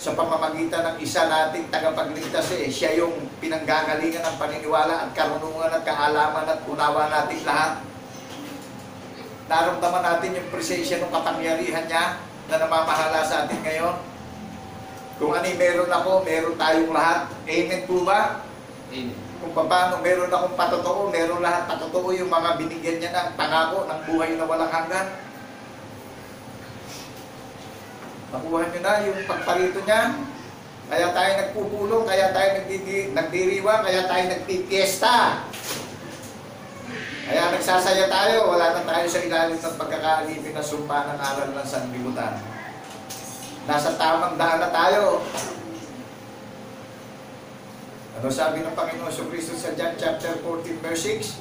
sa pamamagitan ng isa nating tagapagligtas siya yung pinanggagalingan ng paniniwala at karunungan at kaalaman at unawa natin lahat. Naramdaman natin yung presensya ng kapangyarihan niya na namamahala sa atin ngayon. Kung ano meron ako, meron tayong lahat. Amen po ba? Amen. Kung paano meron akong patotoo, meron lahat patotoo yung mga binigyan niya ng pangako ng buhay na walang hanggan. Nakuha nyo na yung pagparito niya. Kaya tayo nagpupulong, kaya tayo nagdiriwa, kaya tayo nagpipiesta. Kaya nagsasaya tayo, wala na tayo sa ilalim ng pagkakaalipin na sumpa ng aral ng sanlibutan. Nasa tamang daan na tayo. Ano sabi ng Panginoon Jesucristo sa John chapter 14 verse 6?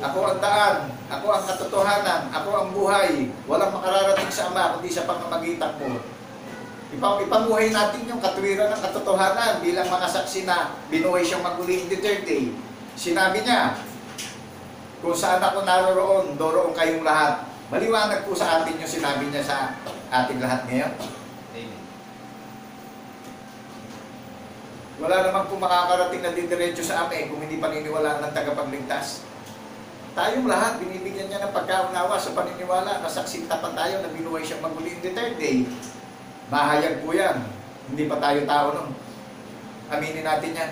Ako ang daan, ako ang katotohanan, ako ang buhay. Walang makararating sa Ama kundi sa pamamagitan ko. Ipamuhay natin yung katwiran ng katotohanan bilang mga saksi na binuhay siyang maguli in the third day. Sinabi niya, kung saan ako naroroon, doroon kayong lahat. Maliwanag po sa atin yung sinabi niya sa ating lahat ngayon. Amen. Wala naman po makakarating na didiretso sa amin kung hindi paniniwalaan ng tagapagligtas. Tayong lahat, binibigyan niya ng pagkaunawa sa paniniwala na saksing tapat tayo na binuhay siyang maguli in the third day. Mahayag po yan. Hindi pa tayo tao nun. Aminin natin yan.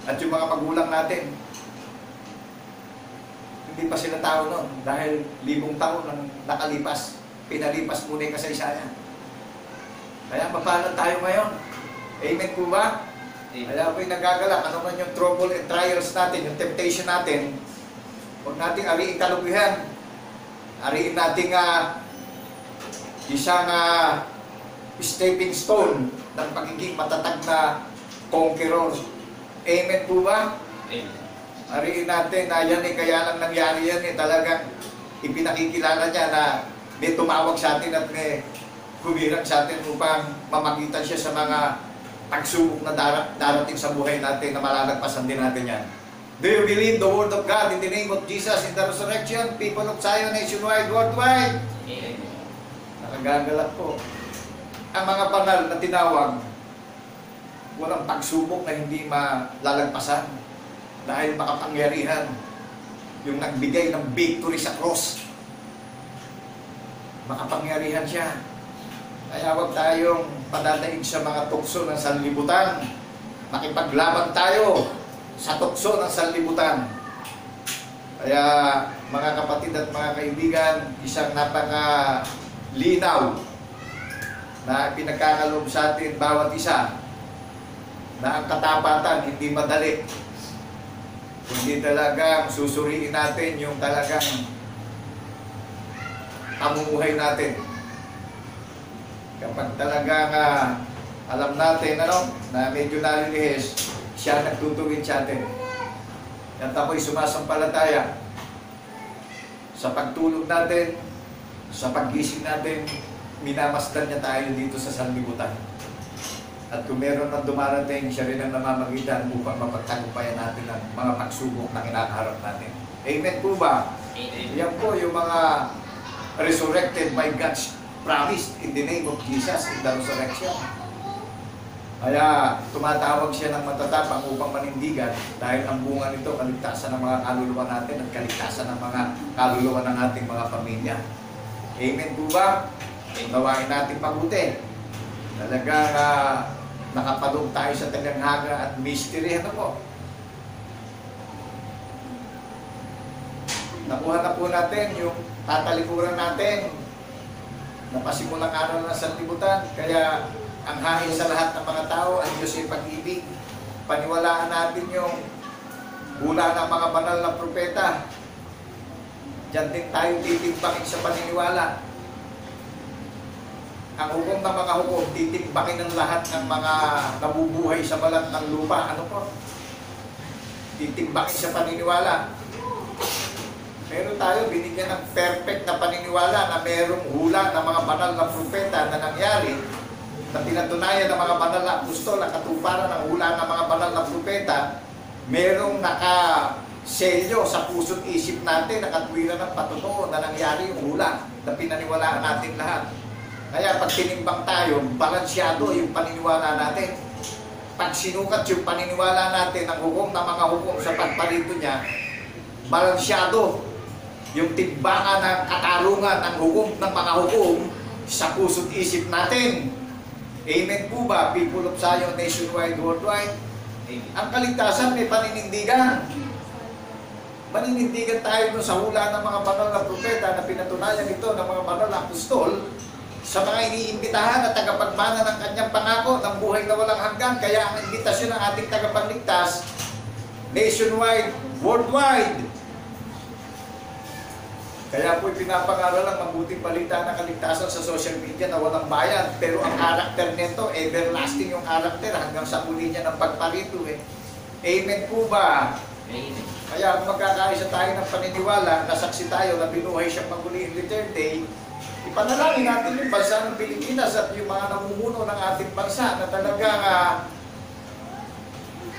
At yung mga magulang natin, hindi pa sila tao nun. Dahil 1,000 taon nang nakalipas, pinalipas muna yung kasaysayan. Kaya mapalad tayo ngayon. Amen po ba? Amen. Kaya ako'y nagagalak. Ano man yung trouble and trials natin, yung temptation natin, huwag nating ariin kalubihan. Ariin nating isang stepping stone ng pagiging matatag na conqueror. Amen po ba? Amen. Ariin natin na yan kaya lang nangyari yan talagang ipinakikilala niya na may tumawag sa atin at may humirang sa atin upang mamagitan siya sa mga pagsubok na darating sa buhay natin na malalagpasan din natin yan. Do you believe the word of God in the name of Jesus in the resurrection? People of Zion, nationwide, worldwide. Amen. Nakagagalak po. Ang mga banal na tinawag, walang pagsubok na hindi malalagpasan dahil makapangyarihan yung nagbigay ng victory sa cross. Makapangyarihan siya. Kaya huwag tayong padadaig sa mga tukso ng sanlibutan. Makipaglaban tayo sa tukso ng sanlibutan. Kaya mga kapatid at mga kaibigan, isang napakalinaw na pinagkakaloob sa atin bawat isa na ang katapatan hindi madali. Hindi talagang susuriin natin yung talagang pamumuhay natin. Kapag talagang alam natin na medyo nalilihis, siya nagtutuwid sa atin. At ako'y sumasampalataya sa pagtulog natin, sa paggising natin, minamasdan niya tayo dito sa sanlibutan. At kung meron na dumarating, siya rin ang namamagitan upang mapagtagumpayan natin ang mga pagsubok na kinakaharap natin. Amen po ba? Amen. Yan po yung mga resurrected by God's promise in the name of Jesus in the resurrection. Kaya tumatawag siya ng matatapang upang manindigan dahil ang bunga nito kaligtasan ng mga kaluluwa natin at kaligtasan ng mga kaluluwa ng ating mga pamilya. Amen po ba? Gawain natin mabuti. Talagang nakapalog tayo sa taganghaga at mystery. Ano po? Nakuha na po natin yung tatalikuran natin. Napasimulang araw na sa sanlibutan. Kaya ang hangin sa lahat ng mga tao ang Diyos ay pag-ibig. Paniwalaan natin yung bula ng mga banal na propeta. Diyan din tayo titimpangin sa paniniwala. Ang hukom ng mga hukom, titimbakin ng lahat ng mga nabubuhay sa balat ng lupa. Ano po? Titimbakin sa paniniwala. Pero tayo, binigyan ng perfect na paniniwala na merong hula ng mga banal na propeta na nangyari, na pinatunayan ng mga banal na apostol, ang katuparan ng hula ng mga banal na propeta, merong nakaselyo sa puso't isip natin, nakatwiran ng patotoo na nangyari yung hula na pinaniwalaan natin lahat. Kaya pag tinimbang tayo, balansyado yung paniniwala natin. Pag sinukat yung paniniwala natin ng hukom ng mga hukom sa pagparito niya, balansyado yung timbangan ng katarungan ng hukom ng mga hukom sa puso't isip natin. Amen po ba, people of Zion, nationwide, worldwide? Ang kaligtasan may paninindigan. Maninindigan tayo dun sa hula ng mga banal na propeta na pinatunayan ito ng mga banal na apostol sa mga iniimbitahan at tagapagmana ng kanyang pangako ng buhay na walang hanggan. Kaya ang imbitasyon ng ating tagapagligtas, nationwide, worldwide. Kaya po'y pinapangaral ang mabuting balita ng kaligtasan sa social media na walang bayad. Pero ang karakter nito, everlasting yung karakter hanggang sa uli niya ng pagparito eh. Amen po ba? Amen. Kaya kung magkakaisa tayo ng paniniwala, nasaksi tayo na binuhay siyang maguli in the third day, ipanalangin natin yung bansa ng Pilipinas at yung mga namumuno ng ating bansa na talagang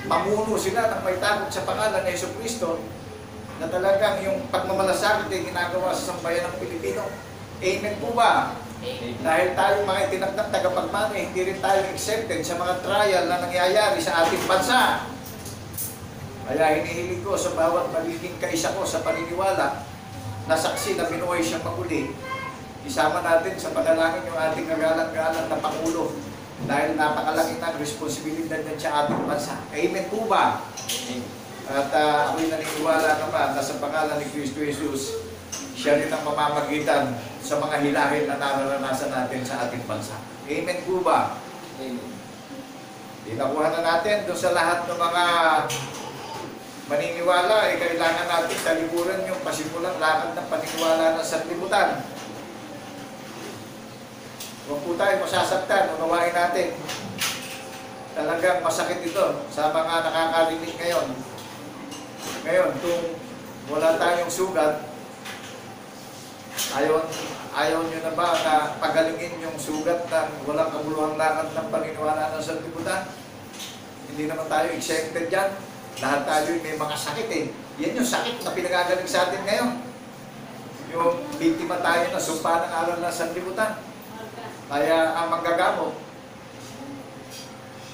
mamuno sila ng may takot sa pangalan ng Jesucristo, na talagang yung pagmamalasakit ay ginagawa sa sambayan ng Pilipino. Amen po ba? Amen. Dahil tayo mga itinakdang tagapagmana, hindi rin tayo accepted sa mga trial na nangyayari sa ating bansa. Kaya hinihiling ko sa bawat magiging kaisa ko sa paniniwala na saksi na binuhay siyang maguli, isama natin sa panalangin yung ating kagalang-galang na Pangulo dahil napakalaki ng responsibilidad niya sa ating bansa. Amen po ba? Amen. At ako'y naniniwala naman na sa pangalan ni Kristo Jesus, siya rin ang mamamagitan sa mga hilahil na nararanasan natin sa ating bansa. Amen po ba? Amen. Tinakuha na natin doon sa lahat ng mga maniniwala, kailangan natin talikuran yung pasimulang lakad ng paniniwala ng sanlibutan. Huwag po tayo masasaktan, unawain natin. Talagang masakit ito sa mga nakakarinig ngayon. Ngayon, kung wala tayong sugat, ayaw nyo na ba na pagalingin yung sugat ng walang kabuluhang lakad ng paniniwala ng sanlibutan? Hindi naman tayo exempted dyan. Lahat tayo may mga sakit eh. Yan yung sakit na pinagagaling sa atin ngayon. Yung biktima tayo na sumpa ng aral ng sanlibutan. Kaya ang manggagamot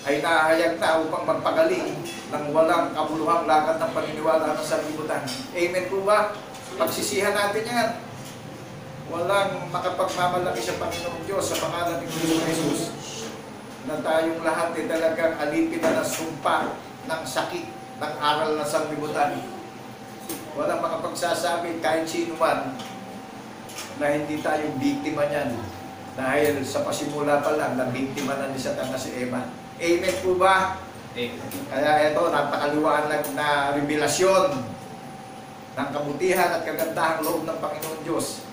ay nahayag na upang magpagaling ng walang kabuluhang lakad ng paniniwala ng sanlibutan. Amen po ba? Pagsisihan natin yan. Walang makapagmamalaki sa Panginoong Diyos sa pangalan ni Kristo Jesus na tayong lahat ay talagang alipin na ng sumpa ng sakit ng aral ng sanlibutan. Walang makapagsasabi kahit sino man na hindi tayong biktima niyan dahil sa pasimula pa lang na biktima na ni Satanas si Eva. Amen po ba? Amen. Kaya ito, napakaliwanag na revelasyon ng kabutihan at kagandahang loob ng Panginoon Diyos.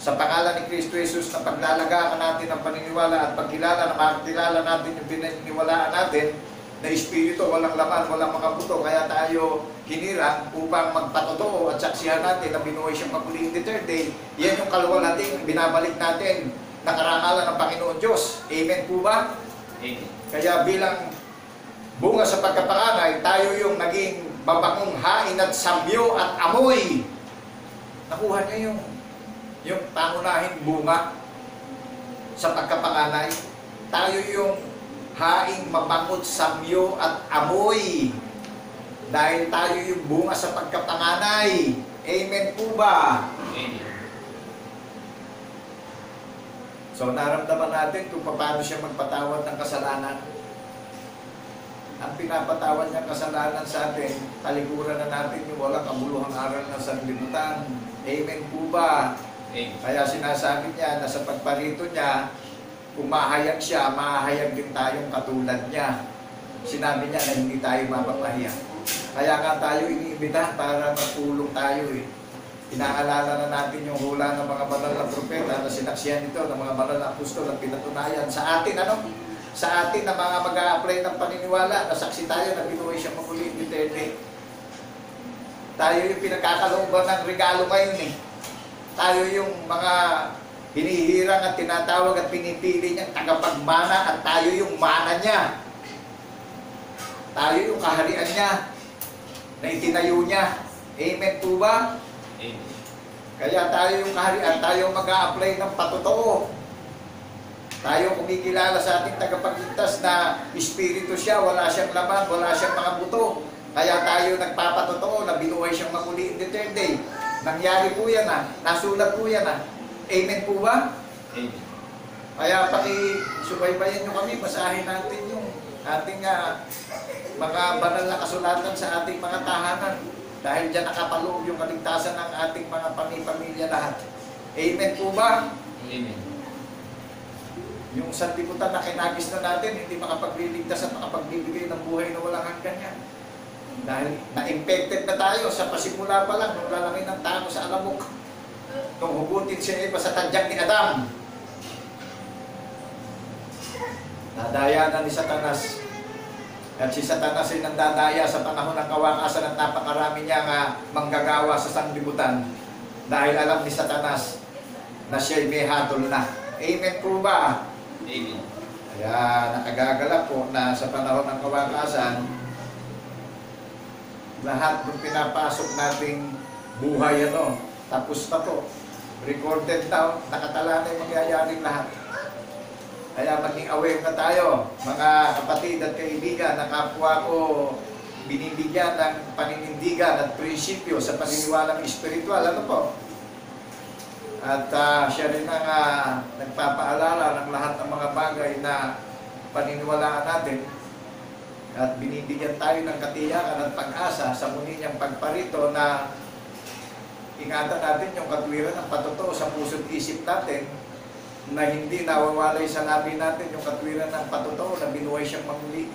Sa pangalan ni Kristo Jesus na paglalagaan natin ang paniniwala at pagkilala na makakilala natin yung pininiwalaan natin na Espiritu, walang laman, walang mga buto. Kaya tayo hinirang upang magpatotoo at saksihan natin na binuhay siyang maguli in the third day. Yan yung kaluwalhating binabalik natin na karangalan ng Panginoon Diyos. Amen po ba? Amen. Kaya bilang bunga sa pagkapanganay, tayo yung naging babangong hain at samyo at amoy. Nakuha niyo yung pangunahing bunga sa pagkapanganay. Tayo yung haing mabangot, samyo at amoy. Dahil tayo yung bunga sa pagkapanganay. Amen po ba? Amen. So naramdaman natin kung paano siya magpatawad ng kasalanan. Ang pinapatawad niyang kasalanan sa atin, talikuran na natin yung walang kabuluhang aral ng sanlibutan. Amen po ba? Amen. Kaya sinasabi niya na sa pagparito niya, kung mahayag siya, mahayag din tayong katulad niya. Sinabi niya na hindi tayo mapapahiya. Kaya nga tayo iniimbitahan para matulong tayo eh. Inaalala na natin yung hula ng mga banal na propeta na sinaksihan ito ng mga banal na apostol na pinatunayan sa atin, sa atin na mga mag-a-apply ng paniniwala, na saksi tayo na binuhay siyang muli in eternity. Tayo yung pinagkakalooban ng regalo ngayon eh. Tayo yung mga hinihirang at tinatawag at pinipili niyang tagapagmana, at tayo yung mana niya. Tayo yung kaharian niya na itinayo niya. Amen po ba? Amen. Kaya tayo yung kaharian, tayo mag-a-apply ng patotoo. Tayo kumikilala sa ating tagapagligtas na espiritu siya, wala siyang laman, wala siyang mga buto. Kaya tayo nagpapatotoo na binuhay siyang maguli in the third day. Nangyari po yan nasulat po yan Amen po ba? Amen. Kaya pakisubaybayan nyo kami, basahin natin yung ating mga banal na kasulatan sa ating mga tahanan. Dahil dyan nakapaloob yung kaligtasan ng ating mga pamilya lahat. Amen po ba? Amen. Yung sanlibutan na kinagis na natin, hindi makapagliligtas at makapagbibigay ng buhay na walang hanggan yan. Dahil na-infected na tayo sa pasimula pa lang, nung lalaki ng tao sa alamok. Nung hugutin si Eva sa tadyag ni Adam. Nadaya na ni Satanas. At si Satanas ay nandadaya sa panahon ng kawakasan at napakarami niyang manggagawa sa sanglibutan. Dahil alam ni Satanas na siya'y may hatol na. Amen po ba? Amen. Kaya nakagagalak po na sa panahon ng kawakasan, lahat ng pinapasok nating buhay tapos na po. Recorded na, nakatala na yung mangyayaring lahat. Kaya maging aware na tayo, mga kapatid at kaibigan, na kapwa ko binibigyan ng paninindigan at prinsipyo sa paniniwalang espiritual. Ano po? At siya rin ang nagpapaalala ng lahat ng mga bagay na paniniwalaan natin. At binibigyan tayo ng katiyakan at pag-asa sa muli niyang pagparito na ingatan natin yung katwiran ng patotoo sa puso't isip natin, na hindi nawawalay sa labi natin yung katwiran ng patotoo na binuhay siyang magmuli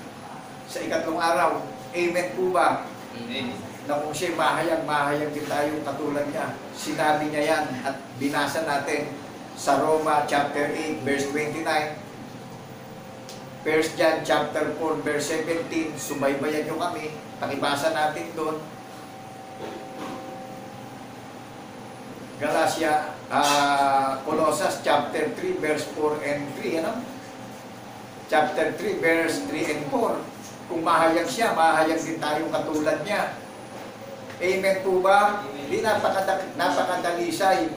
sa ikatlong araw. Amen po ba? Amen. Na kung siya'y mahayag din tayo katulad niya. Sinabi niya yan at binasa natin sa Roma chapter 8 verse 29, 1 John chapter 4 verse 17. Subaybayan niyo kami, pakibasa natin doon. Galatia, Colossus chapter 3 verse 4 and 3, Chapter 3 verse 3 and 4. Kung mahayag siya, mahayag din tayong katulad niya. Amen po ba? Hindi napakadalisay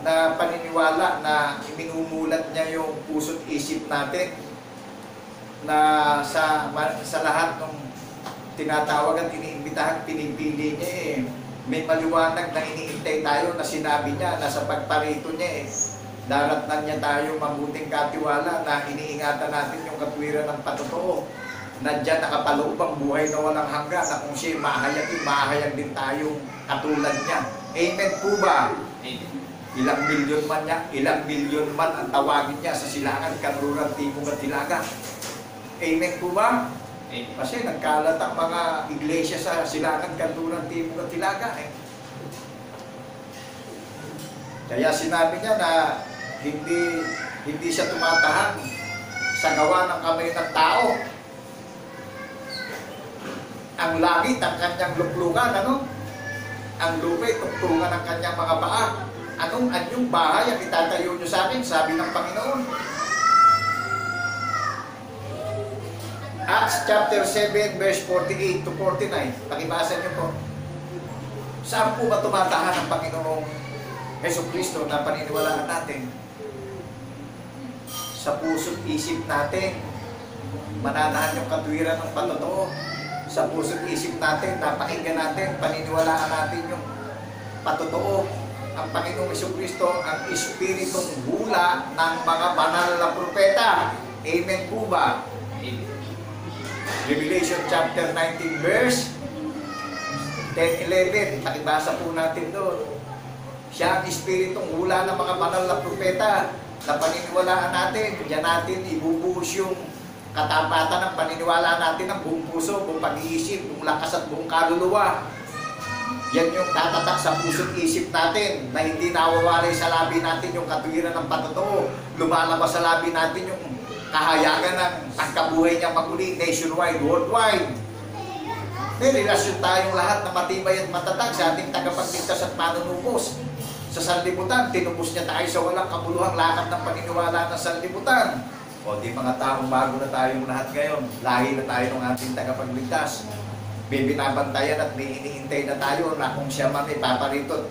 na paniniwala na minumulat niya yung puso't isip natin, na sa lahat ng tinatawag at iniimbitahan, pinipili niya may maliwanag na iniintay tayo na sinabi niya na sa pagparito niya daratnan niya tayo mabuting katiwala na iniingatan natin yung katwiran ng patotoo. Nandiyan nakapaloob ang buhay na walang hanggan, na kung siya mahayag din tayo katulad niya. Amen po ba? Amen. Ilang milyon man ang tawagin niya sa silangan, kanluran, timog at hilaga. Amen po ba? Amen. Kasi nagkalat ang mga iglesia sa silangan, kanluran, timog at hilaga. Kaya sinabi niya na hindi siya tumatahan sa gawa ng kamay ng tao. Ang langit, ang kanyang luklukan, Ang lupa'y tuktungan ng kanyang mga paa. Anong anyong bahay ang itatayo nyo sa akin? Sabi ng Panginoon. Acts chapter 7 verse 48 to 49. Pakibasa nyo po. Saan po ba tumatahan ang Panginoong Jesucristo na paniniwalaan natin? Sa puso't isip natin. Mananahan yung katwiran ng patotoo. Sa puso't isip natin, napakinggan natin, paniniwalaan natin yung patotoo. Ang Panginoong Jesucristo, ang Espiritong bula ng mga banal na propeta. Amen po ba? Amen. Revelation chapter 19 verse 10-11. Pakibasa po natin doon. Siya ang Espiritong bula ng mga banal na propeta na paniniwalaan natin. Diyan natin ibubuhos yung katapatan ng paniniwala natin ng buong puso, buong pag-iisip, buong lakas at buong kaluluwa. Yan yung tatatak sa puso't isip natin na hindi nawawalay sa labi natin yung katwiran ng patotoo. Lumalabas sa labi natin yung kahayagan ng pagkabuhay niya maguli nationwide, worldwide. May relasyon tayong lahat na matibay at matatag sa ating tagapagligtas at manunubos. Sa sanlibutan, tinubos niya tayo sa walang kabuluhang lakad ng paniniwala ng sanlibutan. O di mga taong bago na tayong lahat ngayon, lahi na tayo ng ating tagapagligtas. Binabantayan at iniintay na tayo na kung siya man ipaparito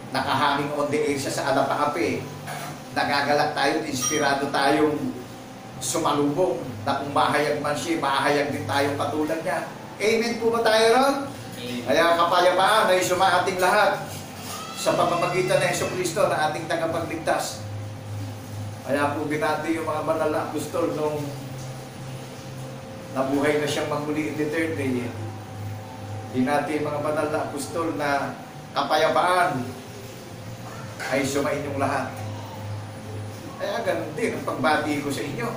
nakahanging on the air siya sa alapaapi. Nagagalak tayo, inspirado tayong sumalubong na kung mahayag man siya, mahayag din tayong katulad niya. Amen po ba tayo ron? Kaya kapayapaan ay suma ating lahat sa pamamagitan ng Jesucristo na ating tagapagligtas. Kaya po binati yung mga banal na apostol nung nabuhay na siyang magmuli in the third day. Binati yung mga banal na apostol na kapayapaan ay suma inyong lahat. Kaya ganun din ang pagbati ko sa inyo.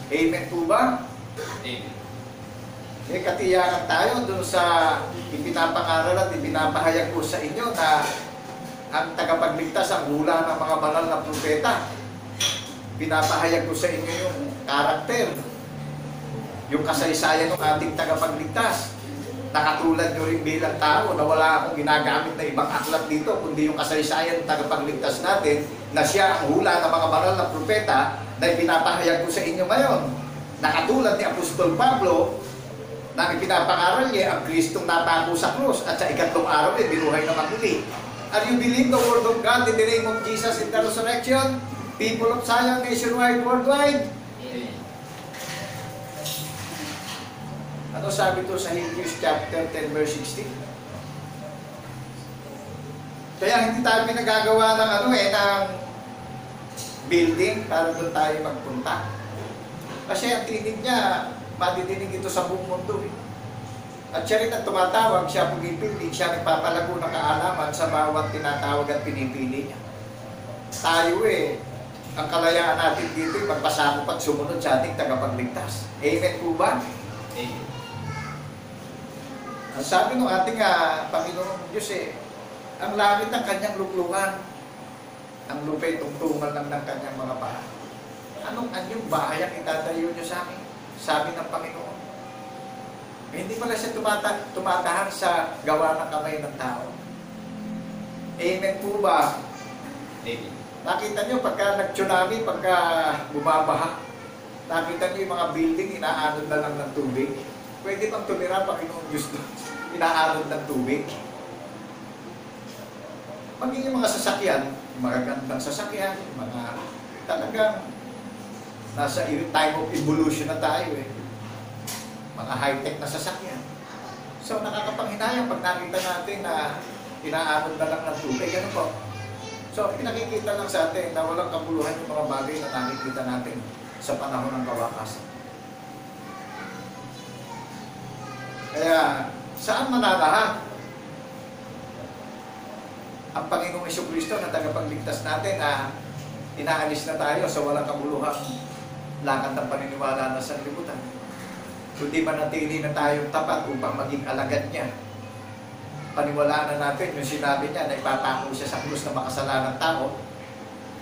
Amen po ba? Amen. Eh, katiyakan tayo dun sa ipinapangaral at ipinapahayag ko sa inyo na ang tagapagligtas ang hula ng mga banal na propeta. Pinapahayag ko sa inyo yung karakter, yung kasaysayan ng ating tagapagligtas. Nakatulad nyo rin bilang tao na wala akong ginagamit na ibang aklat dito, kundi yung kasaysayan ng tagapagligtas natin na siya ang hula ng mga banal na propeta na ipinapahayag ko sa inyo ngayon. Nakatulad ni Apostol Pablo, na ipinapangaral niya ang Kristong napako sa krus at sa ikatlong araw ay binuhay na maguli. Are you believe the word of God in the name of Jesus in the resurrection? People of Zion, nationwide, worldwide? Amen. Ano sabi ito sa Hebrews chapter 10 verse 16? Kaya hindi tayo pinagagawa ng ng building para doon tayo magpunta. Kasi ang tinig niya, madidinig ito sa buong mundo. At siya rin ang tumatawag, siya pumipili, siya nagpapalago ng kaalaman sa bawat tinatawag at pinipili niya. Tayo ang kalayaan natin dito ay magpasakop at sumunod sa ating tagapagligtas. Amen po ba? Amen. Ang sabi ng ating Panginoon Diyos ang langit ng kanyang luklukan, ang lupa'y tungtungan lang ng kanyang mga paa. Anong anyong bayang itatayo niyo sa akin? Sabi ng Panginoon. Hindi pala siya tumatahan sa gawa ng kamay ng tao. Amen po ba? Amen. Nakita niyo pagka nag-tsunami, pagka bumabaha, nakita niyo yung mga building, inaanod na lang ng tubig. Pwede bang tumira, Panginoon Diyos doon? Inaanod ng tubig. Maging yung mga sasakyan, yung mga gandang sasakyan, yung mga talagang nasa time of evolution na tayo mga high-tech na sasakyan. So nakakapanghinayang pag nakita natin na inaanod na lang ng tubig. Ano po? So pinakikita lang sa atin na walang kabuluhan yung mga bagay na nakikita natin sa panahon ng kawakasan. Kaya saan mananahan ang Panginoong Jesucristo na tagapagligtas natin na inaalis na tayo sa walang kabuluhang lakad ng paniniwala na sanlibutan. Kundi manatili na tayong tapat upang maging alagad niya. Paniwalaan na natin yung sinabi niya na ipapako siya sa krus na makasalanan tao.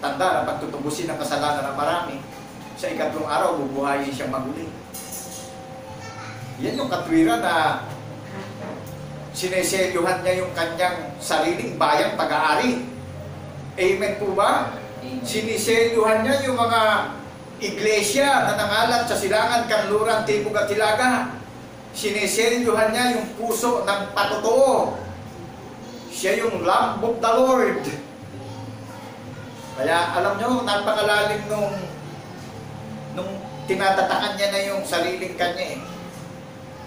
Tanda na pagtutubusin ang kasalanan ng marami, sa ikatlong araw bubuhayin siyang maguli. Yan yung katwiran na sineselyuhan niya yung kanyang sariling bayang pag-aari. Amen po ba? Siniselyuhan niya yung mga iglesia na nangalat sa silangan, kanluran, timog at hilaga. Siniselyuhan niya yung puso ng patotoo. Siya yung Lamb of the Lord. Kaya alam nyo, napakalalim nung tinatatakan niya na yung sariling kanya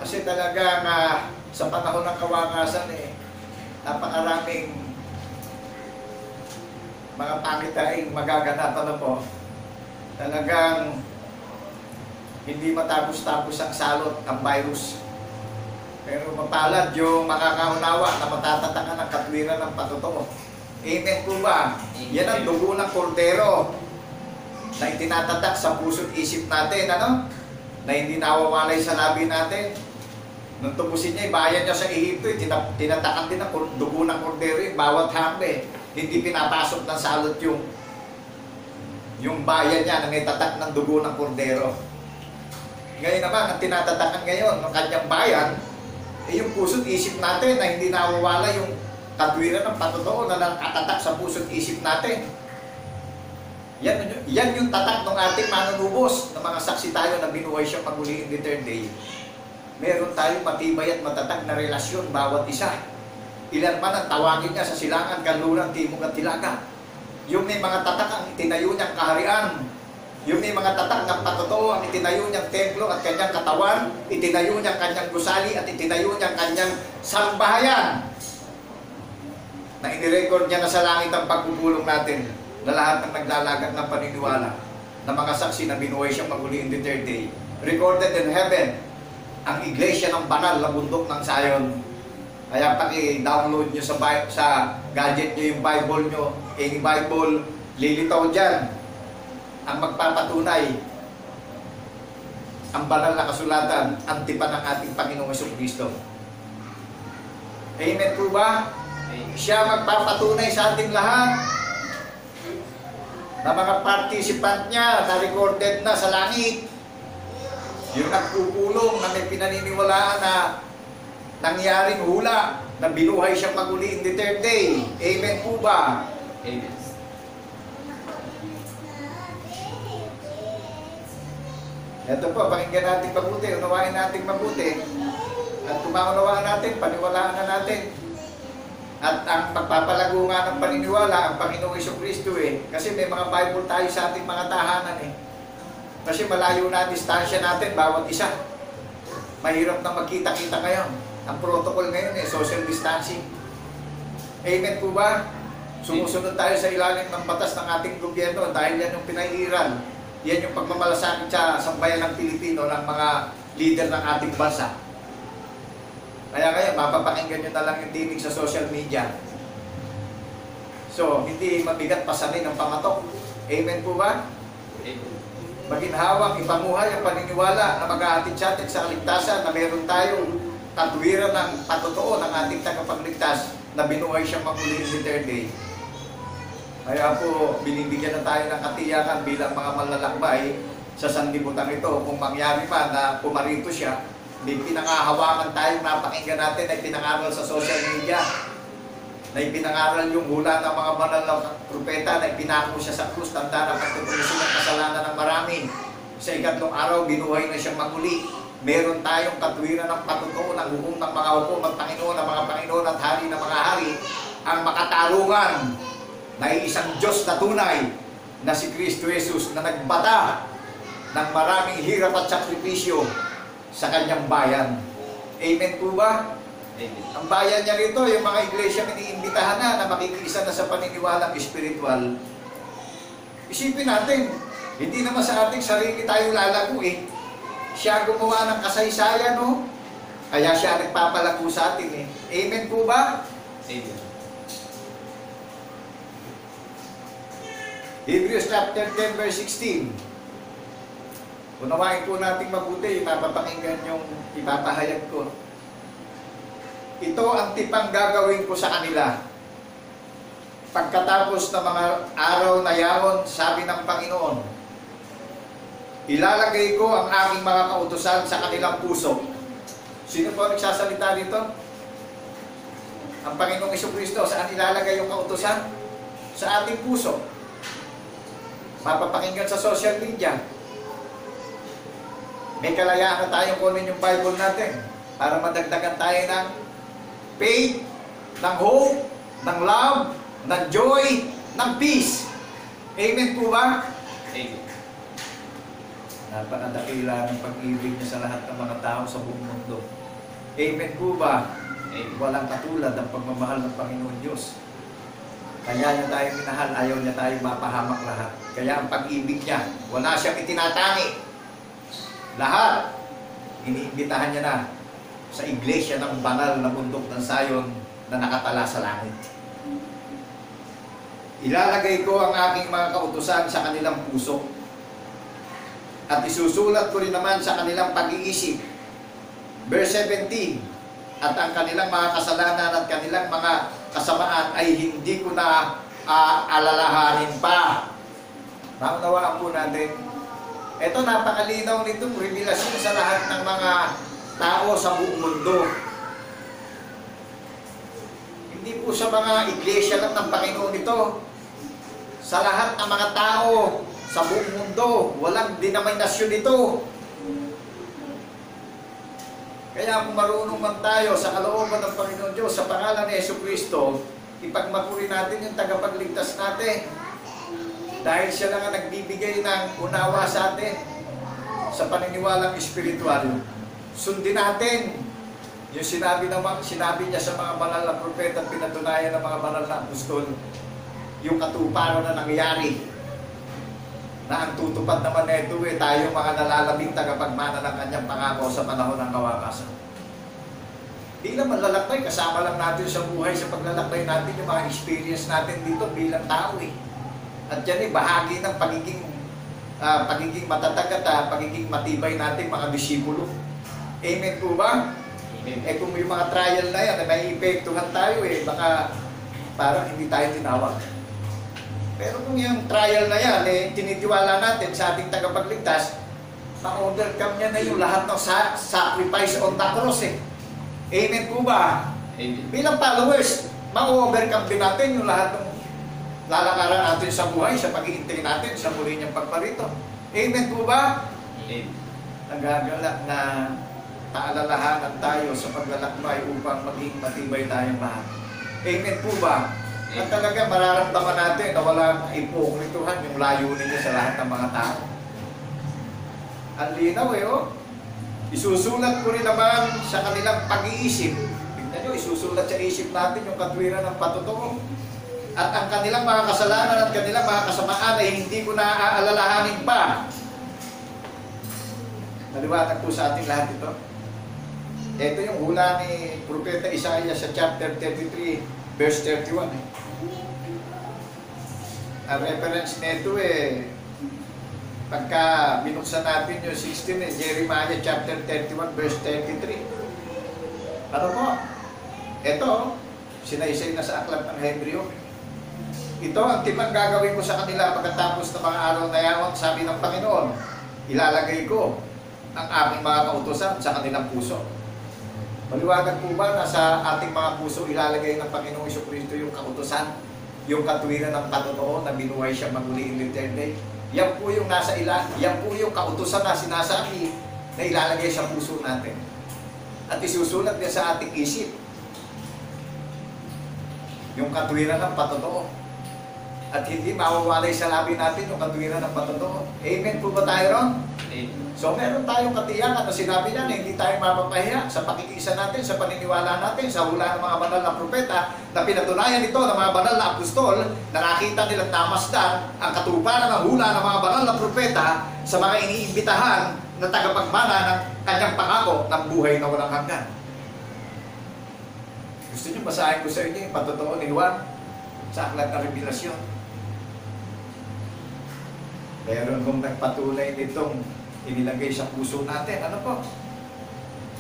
Kasi talagang sa panahon ng kawakasan napakaraming mga pangitain magaganap po. Talagang hindi matapos-tapos ang salot, ang virus. Pero mapalad yung makakaunawa na matatatakan ng katwiran ng patotoo. Amen po ba? Yan ang dugo ng kordero na itinatatak sa puso't isip natin, Na hindi nawawalay sa labi natin. Nung tubusin niya, bayan niya sa Ehipto, tinatakan din ng dugo ng kordero yung bawat hambe. Hindi pinapasok ng salot yung bayan niya nang itatak ng dugo ng kordero. Ngayon naman, ang tinatatakan ngayon ng kanyang bayan, yung puso't isip natin na hindi nawawala yung katwiran ng patotoo na nakatatak sa puso't isip natin. Yan yung tatak ng ating manunubos na mga saksi tayo na binuhay siya pag-uli in the third day. Meron tayong matibay at matatag na relasyon bawat isa. Ilan man ang tawagin niya sa silangan, kanluran, timog at hilaga. Yung may mga tatak ang itinayo niyang kaharian. Yung may mga tatak ng patotoo ang itinayo niyang templo at kanyang katawan, itinayo niyang kanyang gusali at itinayo niyang kanyang sambahayan. Na inirecord niya na sa langit ang pagpupulong natin na lahat ng naglalagak ng paniniwala na mga saksi na binuhay siyang mag-uli in the third day. Recorded in heaven ang iglesia ng banal na bundok ng Zion. Kaya paki-download nyo sa gadget nyo yung Bible nyo, any Bible, lilitaw dyan ang magpapatunay ang banal na kasulatan, ang tipan ng ating Panginoong Jesucristo. Amen po ba? Siya magpapatunay sa ating lahat na mga participant niya na recorded na sa langit. Yung nagpupulong na may pinaniniwalaan na nangyaring hula na binuhay siyang mag-uli in the third day. Amen po ba? Amen. Ito po, pakinggan natin mabuti, unawain natin mabuti. At kung maunawaan natin, paniwalaan na natin. At ang pagpapalago nga ng paniniwala, ang Panginoong Jesucristo Kasi may mga Bible tayo sa ating mga tahanan Kasi malayo na ang distansya natin, bawat isa. Mahirap na magkita-kita ngayon. Ang protocol ngayon social distancing. Amen po ba? Sumusunod tayo sa ilalim ng batas ng ating gobyerno dahil yan yung pinaiiral. Yan yung pagmamalasakit sa sambayan ng Pilipino ng mga leader ng ating bansa. Kaya mapapakinggan nyo na lang yung tinig sa social media. So, hindi mabigat pasanin ang pamatok. Amen po ba? Amen. Maginhawang ipamuhay ang paniniwala na mag-aatid sa atin sa kaligtasan na meron tayong katwiran ng patotoo ng ating tagapagligtas na binuhay siyang mag-uli in the third day. Kaya po, binibigyan na tayo ng katiyakan bilang mga malalakbay sa sanlibutan ito. Kung mangyari pa na pumarito siya, may pinangahawakan tayong napakinggan natin na pinangaral sa social media, na ipinangaral yung hula ng mga banal na propeta na ipinako siya sa krus, tanda na pagtutusin ng kasalanan ng marami. Sa ikatlong araw, binuhay na siyang maguli. Meron tayong katwiran ng patotoo ng hukom ng mga hukom at Panginoon ng mga Panginoon at hari ng mga hari, ang makatarungan na isang Diyos na tunay na si Kristo Jesus na nagbata ng maraming hirap at sakripisyo sa kanyang bayan. Amen po ba? Amen. Ang bayan niya rito, yung mga iglesia iniimbitahan na makikisa na sa paniniwalang espiritual. Isipin natin, hindi naman sa ating sarili tayo lalago Siya gumawa ng kasaysayan, Kaya siya nagpapalago sa atin Amen po ba? Amen. Hebrews chapter 10 verse 16. Unawain po natin mabuti, ipapapakinggan yung ipapahayag ko. Ito ang tipang gagawin ko sa kanila. Pagkatapos ng mga araw na yaon, sabi ng Panginoon, ilalagay ko ang aking mga kautusan sa kanilang puso. Sino po nagsasalita dito? Ang Panginoong Jesucristo. Saan ilalagay yung kautusan? Sa ating puso. Mapapakinggan sa social media. May kalayaan na tayong kunin yung Bible natin para madagdagan tayo ng faith, ng hope, ng love, ng joy, ng peace. Amen po ba? Amen. Napakadakila ng pag-ibig niya sa lahat ng mga tao sa buong mundo. Amen po ba? Amen. Walang katulad ang pagmamahal ng Panginoon Diyos. Kaya niya tayo minahal, ayaw niya tayo mapahamak lahat. Kaya ang pag-ibig niya, wala siyang itinatangi. Lahat, iniimbitahan niya na sa iglesia ng banal na bundok ng Zion na nakatala sa langit. Ilalagay ko ang aking mga kautusan sa kanilang puso at isusulat ko rin naman sa kanilang pag-iisip. Verse 17, at ang kanilang mga kasalanan at kanilang mga kasamaan ay hindi ko na alalahanin pa. Maunawaan po natin. Ito, napakalinaw nitong revelasyon sa lahat ng mga tao sa buong mundo. Hindi po sa mga iglesia lang ng Panginoon ito. Sa lahat ng mga tao sa buong mundo, walang denominasyon ito. Kaya kung marunong man tayo sa kalooban ng Panginoon Diyos, sa pangalan ni Jesucristo, ipagmapuri natin yung tagapagligtas natin. Dahil siya lang ang nagbibigay ng unawa sa atin sa paniniwalang espiritual. Sundin natin yung sinabi niya sa mga banal na propeta at pinatunayan ng mga banal na apostol, yung katuparan na nangyari, na ang tutupad naman na ito tayo mga nalalabing tagapagmana ng kanyang pangako sa panahon ng kawakasan. Di naman lalakbay, kasama lang natin sa buhay, sa paglalakbay natin yung mga experience natin dito bilang tao At yan bahagi ng pagiging matatag at pagiging matibay natin mga disipulo. Amen po ba? Amen. Kung yung mga trial na yan, may epektuhan tayo baka parang hindi tayo tinawag. Pero kung yung trial na yan, tinitiwala natin sa ating tagapagligtas, ma-overcome niya na yung lahat ng sacrifice on the cross Amen po ba? Amen. Bilang followers, ma-overcome din natin yung lahat ng lalakaran natin sa buhay, sa pag-iintay natin, sa muli niyang pagparito. Amen po ba? Amen. Nagagalak na paalalahanan tayo sa paglalakbay upang maging matibay tayong lahat. Amen po ba? At talaga mararamdaman natin na walang ipokrituhan yung layunin niya sa lahat ng mga tao. Ang linaw Isusulat ko rin naman sa kanilang pag-iisip. Tignan nyo, isusulat sa isip natin yung katwiran ng patotoo. At ang kanilang mga kasalanan at kanilang mga kasamaan ay hindi ko na aalalahanin pa. Naliwanag po sa ating lahat ito. Ito yung hula ni Propeta Isaiah sa chapter 33, verse 31. Ang reference nito pagka binuksan natin yung 16 Jeremiah chapter 31, verse 33. Ano po? Ito, sinaysay na sa aklat ng Hebreo. Ito ang timang gagawin ko sa kanila pagkatapos ng mga araw na yaon, sabi ng Panginoon. Ilalagay ko ang aking mga kautusan sa kanilang puso. Maliwanag po ba na sa ating mga puso ilalagay ng Panginoong Jesucristo yung kautusan, yung katwiran ng patotoo na binuhay siya maguli in the third day? Yan po yung nasa yan po yung kautusan na sinasabi na ilalagay sa puso natin. At isusulat niya sa ating isip yung katwiran ng patotoo. At hindi mawawalay sa labi natin yung katwiran ng patotoo. Amen po ba tayo ron? Amen. So meron tayong katiyakan na sinabi niya na hindi tayo mapapahiya sa pakikisa natin, sa paniniwala natin, sa hula ng mga banal na propeta na pinatunayan ito ng mga banal na apostol na nakita nilang tamasdan ang katuparan ng hula ng mga banal na propeta sa mga iniimbitahan na tagapagmana ng kanyang pangako ng buhay na walang hanggan. Gusto niyo basahin ko sa inyo yung patotoo ni Juan sa aklat ng Revelasyon? Meron kong nagpatunay nitong inilagay sa puso natin. Ano po?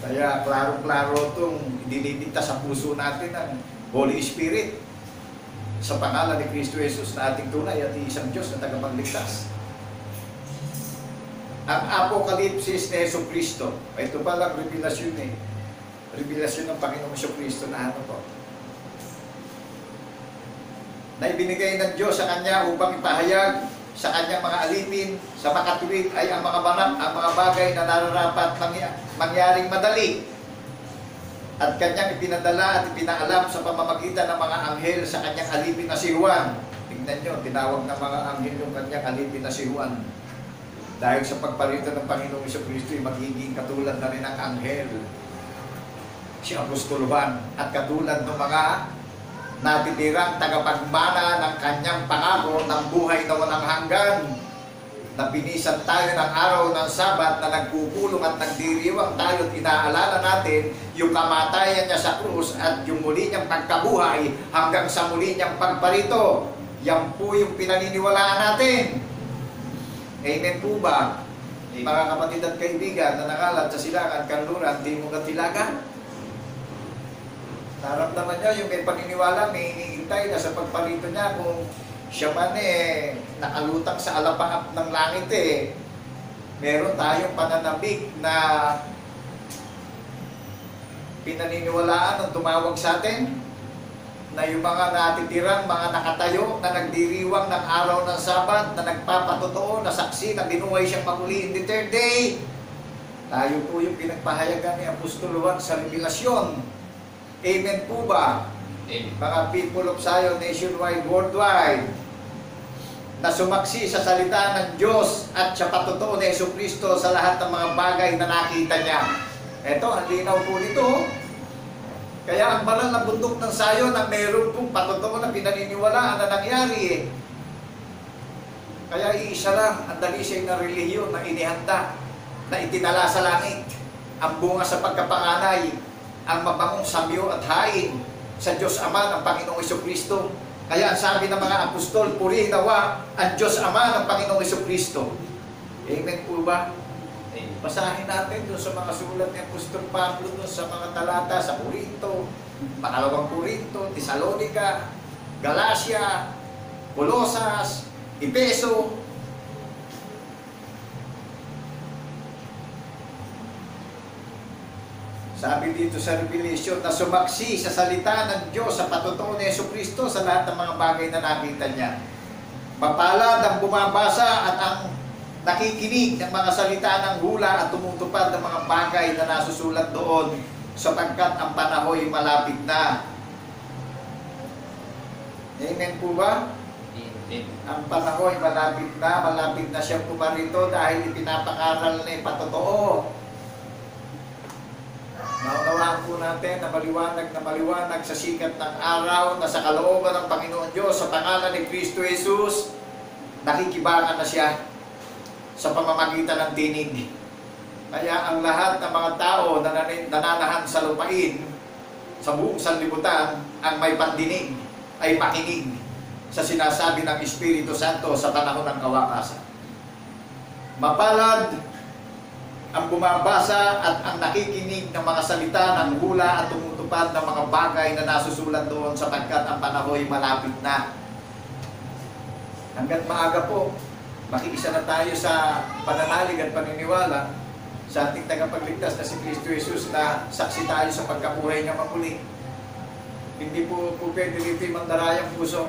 Kaya klaro-klaro itong dinidikta sa puso natin ng Holy Spirit sa pangalan ni Kristo Jesus na ating tunay at isang Diyos na tagapagligtas. Ang Apokalipsis ni Jesucristo, ito palang revelasyon revelasyon ng Panginoong Jesucristo na ano po? Na ibinigay ng Diyos sa Kanya upang ipahayag sa Kanyang mga alipin, sa makatuwid ay ang mga banal, ang mga bagay na nararapat mangyaring madali. At Kanyang ipinadala at ipinaalam sa pamamagitan ng mga anghel sa Kanyang alipin na si Juan. Tingnan nyo, tinawag ng mga anghel yung Kanyang alipin na si Juan. Dahil sa pagpalitan ng Panginoong Jesucristo, magiging katulad na rin ang anghel, si Apostol Juan, at katulad ng mga natitirang tagapagmana ng kanyang pangako ng buhay na walang hanggan, na binisan tayo ng araw ng Sabat na nagpupulong at nagdiriwang tayo at inaalala natin yung kamatayan niya sa krus at yung muli niyang pagkabuhay hanggang sa muli niyang pagparito. Yan po yung pinaniniwalaan natin. Amen po ba? Mga kapatid at kaibigan na nakalat sa silangan, kanluran, di mo katilagan. Naramdaman niya yung may paniniwala, may iniintay na sa pagparito niya kung siya man nakalutang sa alapaap ng langit meron tayong pananabik na pinaniniwalaan ng tumawag sa atin na yung mga natitirang, mga nakatayo na nagdiriwang ng araw ng Sabat, na nagpapatotoo, na saksi, na binuhay siyang maguli in the third day. Tayo po yung pinagpahayagan ni Apostol Juan sa Revelasyon. Amen po ba? Amen. Mga people of Zion, nationwide, worldwide, na sumaksi sa salita ng Diyos at sa patotoo ni Jesucristo sa lahat ng mga bagay na nakita niya. Ito, ang linaw po nito. Kaya ang banal na bundok ng Zion na meron pong patotoo na pinaniniwalaan na nangyari Kaya iisa lang ang dalisay na relihiyon na inihanda, na itinala sa langit, ang bunga sa pagkapanganay, ang mabangong samyo at hain sa Diyos Ama ng Panginoong Jesucristo. Kaya ang sabi ng mga apostol, purihin nawa ang Diyos Ama ng Panginoong Jesucristo. Amen po ba? Basahin natin doon sa mga sulat ni Apostol Pablo doon sa mga talata sa Corinto, Pangalawang Corinto, Tesalonica, Galacia, Colosas, Efeso. Sabi dito sa Revelation na sumaksi sa salita ng Diyos sa patotoo ni Jesucristo sa lahat ng mga bagay na nakita niya. Mapalad ang bumabasa at ang nakikinig ng mga salita ng hula at tumutupad ng mga bagay na nasusulat doon, sapagkat ang panahoy malapit na. Amen po ba? Ang panahoy malapit na siyang pumarito dahil ipinapangaral na ipatotoo. Naunawaan po natin na maliwanag sa sikat ng araw na sa kalooban ng Panginoon Diyos sa pangalan ni Kristo Jesus, nakikibangan na siya sa pamamagitan ng tinig. Kaya ang lahat ng mga tao na nananahan sa lupain, sa buong sanlibutan, ang may pandinig ay makinig sa sinasabi ng Espiritu Santo sa panahon ng kawakasan. Mapalad ang bumabasa at ang nakikinig ng mga salita ng hula at tumutupad ng mga bagay na nasusulat doon, sapagkat ang panahoy malapit na. Hanggat maaga po, makiisa na tayo sa pananalig at paniniwala sa ating tagapagligtas na si Kristo Jesus, na saksi tayo sa pagkabuhay niya muli. Hindi po pwede dito mandarayang puso.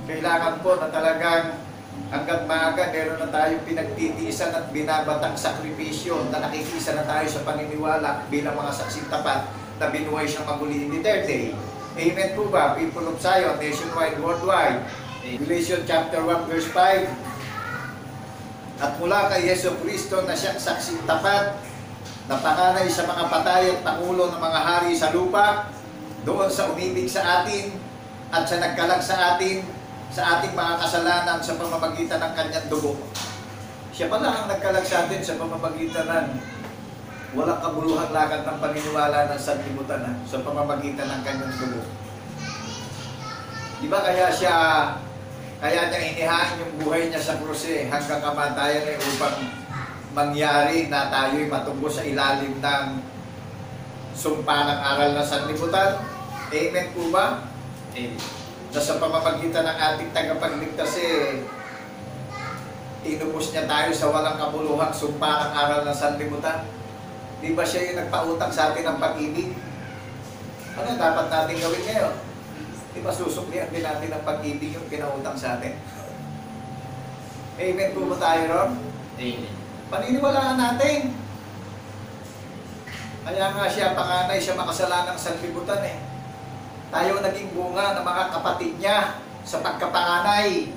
Kailangan po na talagang hanggat maaga meron na tayong pinagtitiisan at binabatang sakripisyo, na nakikisa na tayo sa paniniwala bilang mga saksing tapat na binuhay siyang maguli in the third day. Amen po ba? People of Zion, nationwide, worldwide. Revelation chapter 1 verse 5. At mula kay Jesucristo na siyang saksing tapat, na panganay sa mga patay at pangulo ng mga hari sa lupa, doon sa umibig sa atin at sa nagkalag sa atin, sa ating mga kasalanan sa pamamagitan ng kanyang dugo. Siya pala ang nagkalag sa atin sa pamamagitan ng walang kabuluhang lakad ng paniniwala ng sanlibutan sa pamamagitan ng kanyang dugo. Di ba kaya niya inihain yung buhay niya sa kruse hanggang kamatayan upang mangyari na tayo'y matunggo sa ilalim ng sumpa ng aral ng sanlibutan? Amen po ba? Amen. Na sa pamamagitan ng ating tagapagligtas tinubos niya tayo sa walang kabuluhang sumpa ng aral ng sanlibutan. Di ba siya yung nagpautang sa atin ng pag-ibig? Ano dapat natin gawin ngayon? Di ba susuklian din natin ang pag-ibig yung pinautang sa atin? Amen po ba tayo ron? Amen. Paniniwalaan natin. Kaya nga siya panganay sa makasalanang sanlibutan Tayo naging bunga ng mga kapatid niya sa pagkapanganay.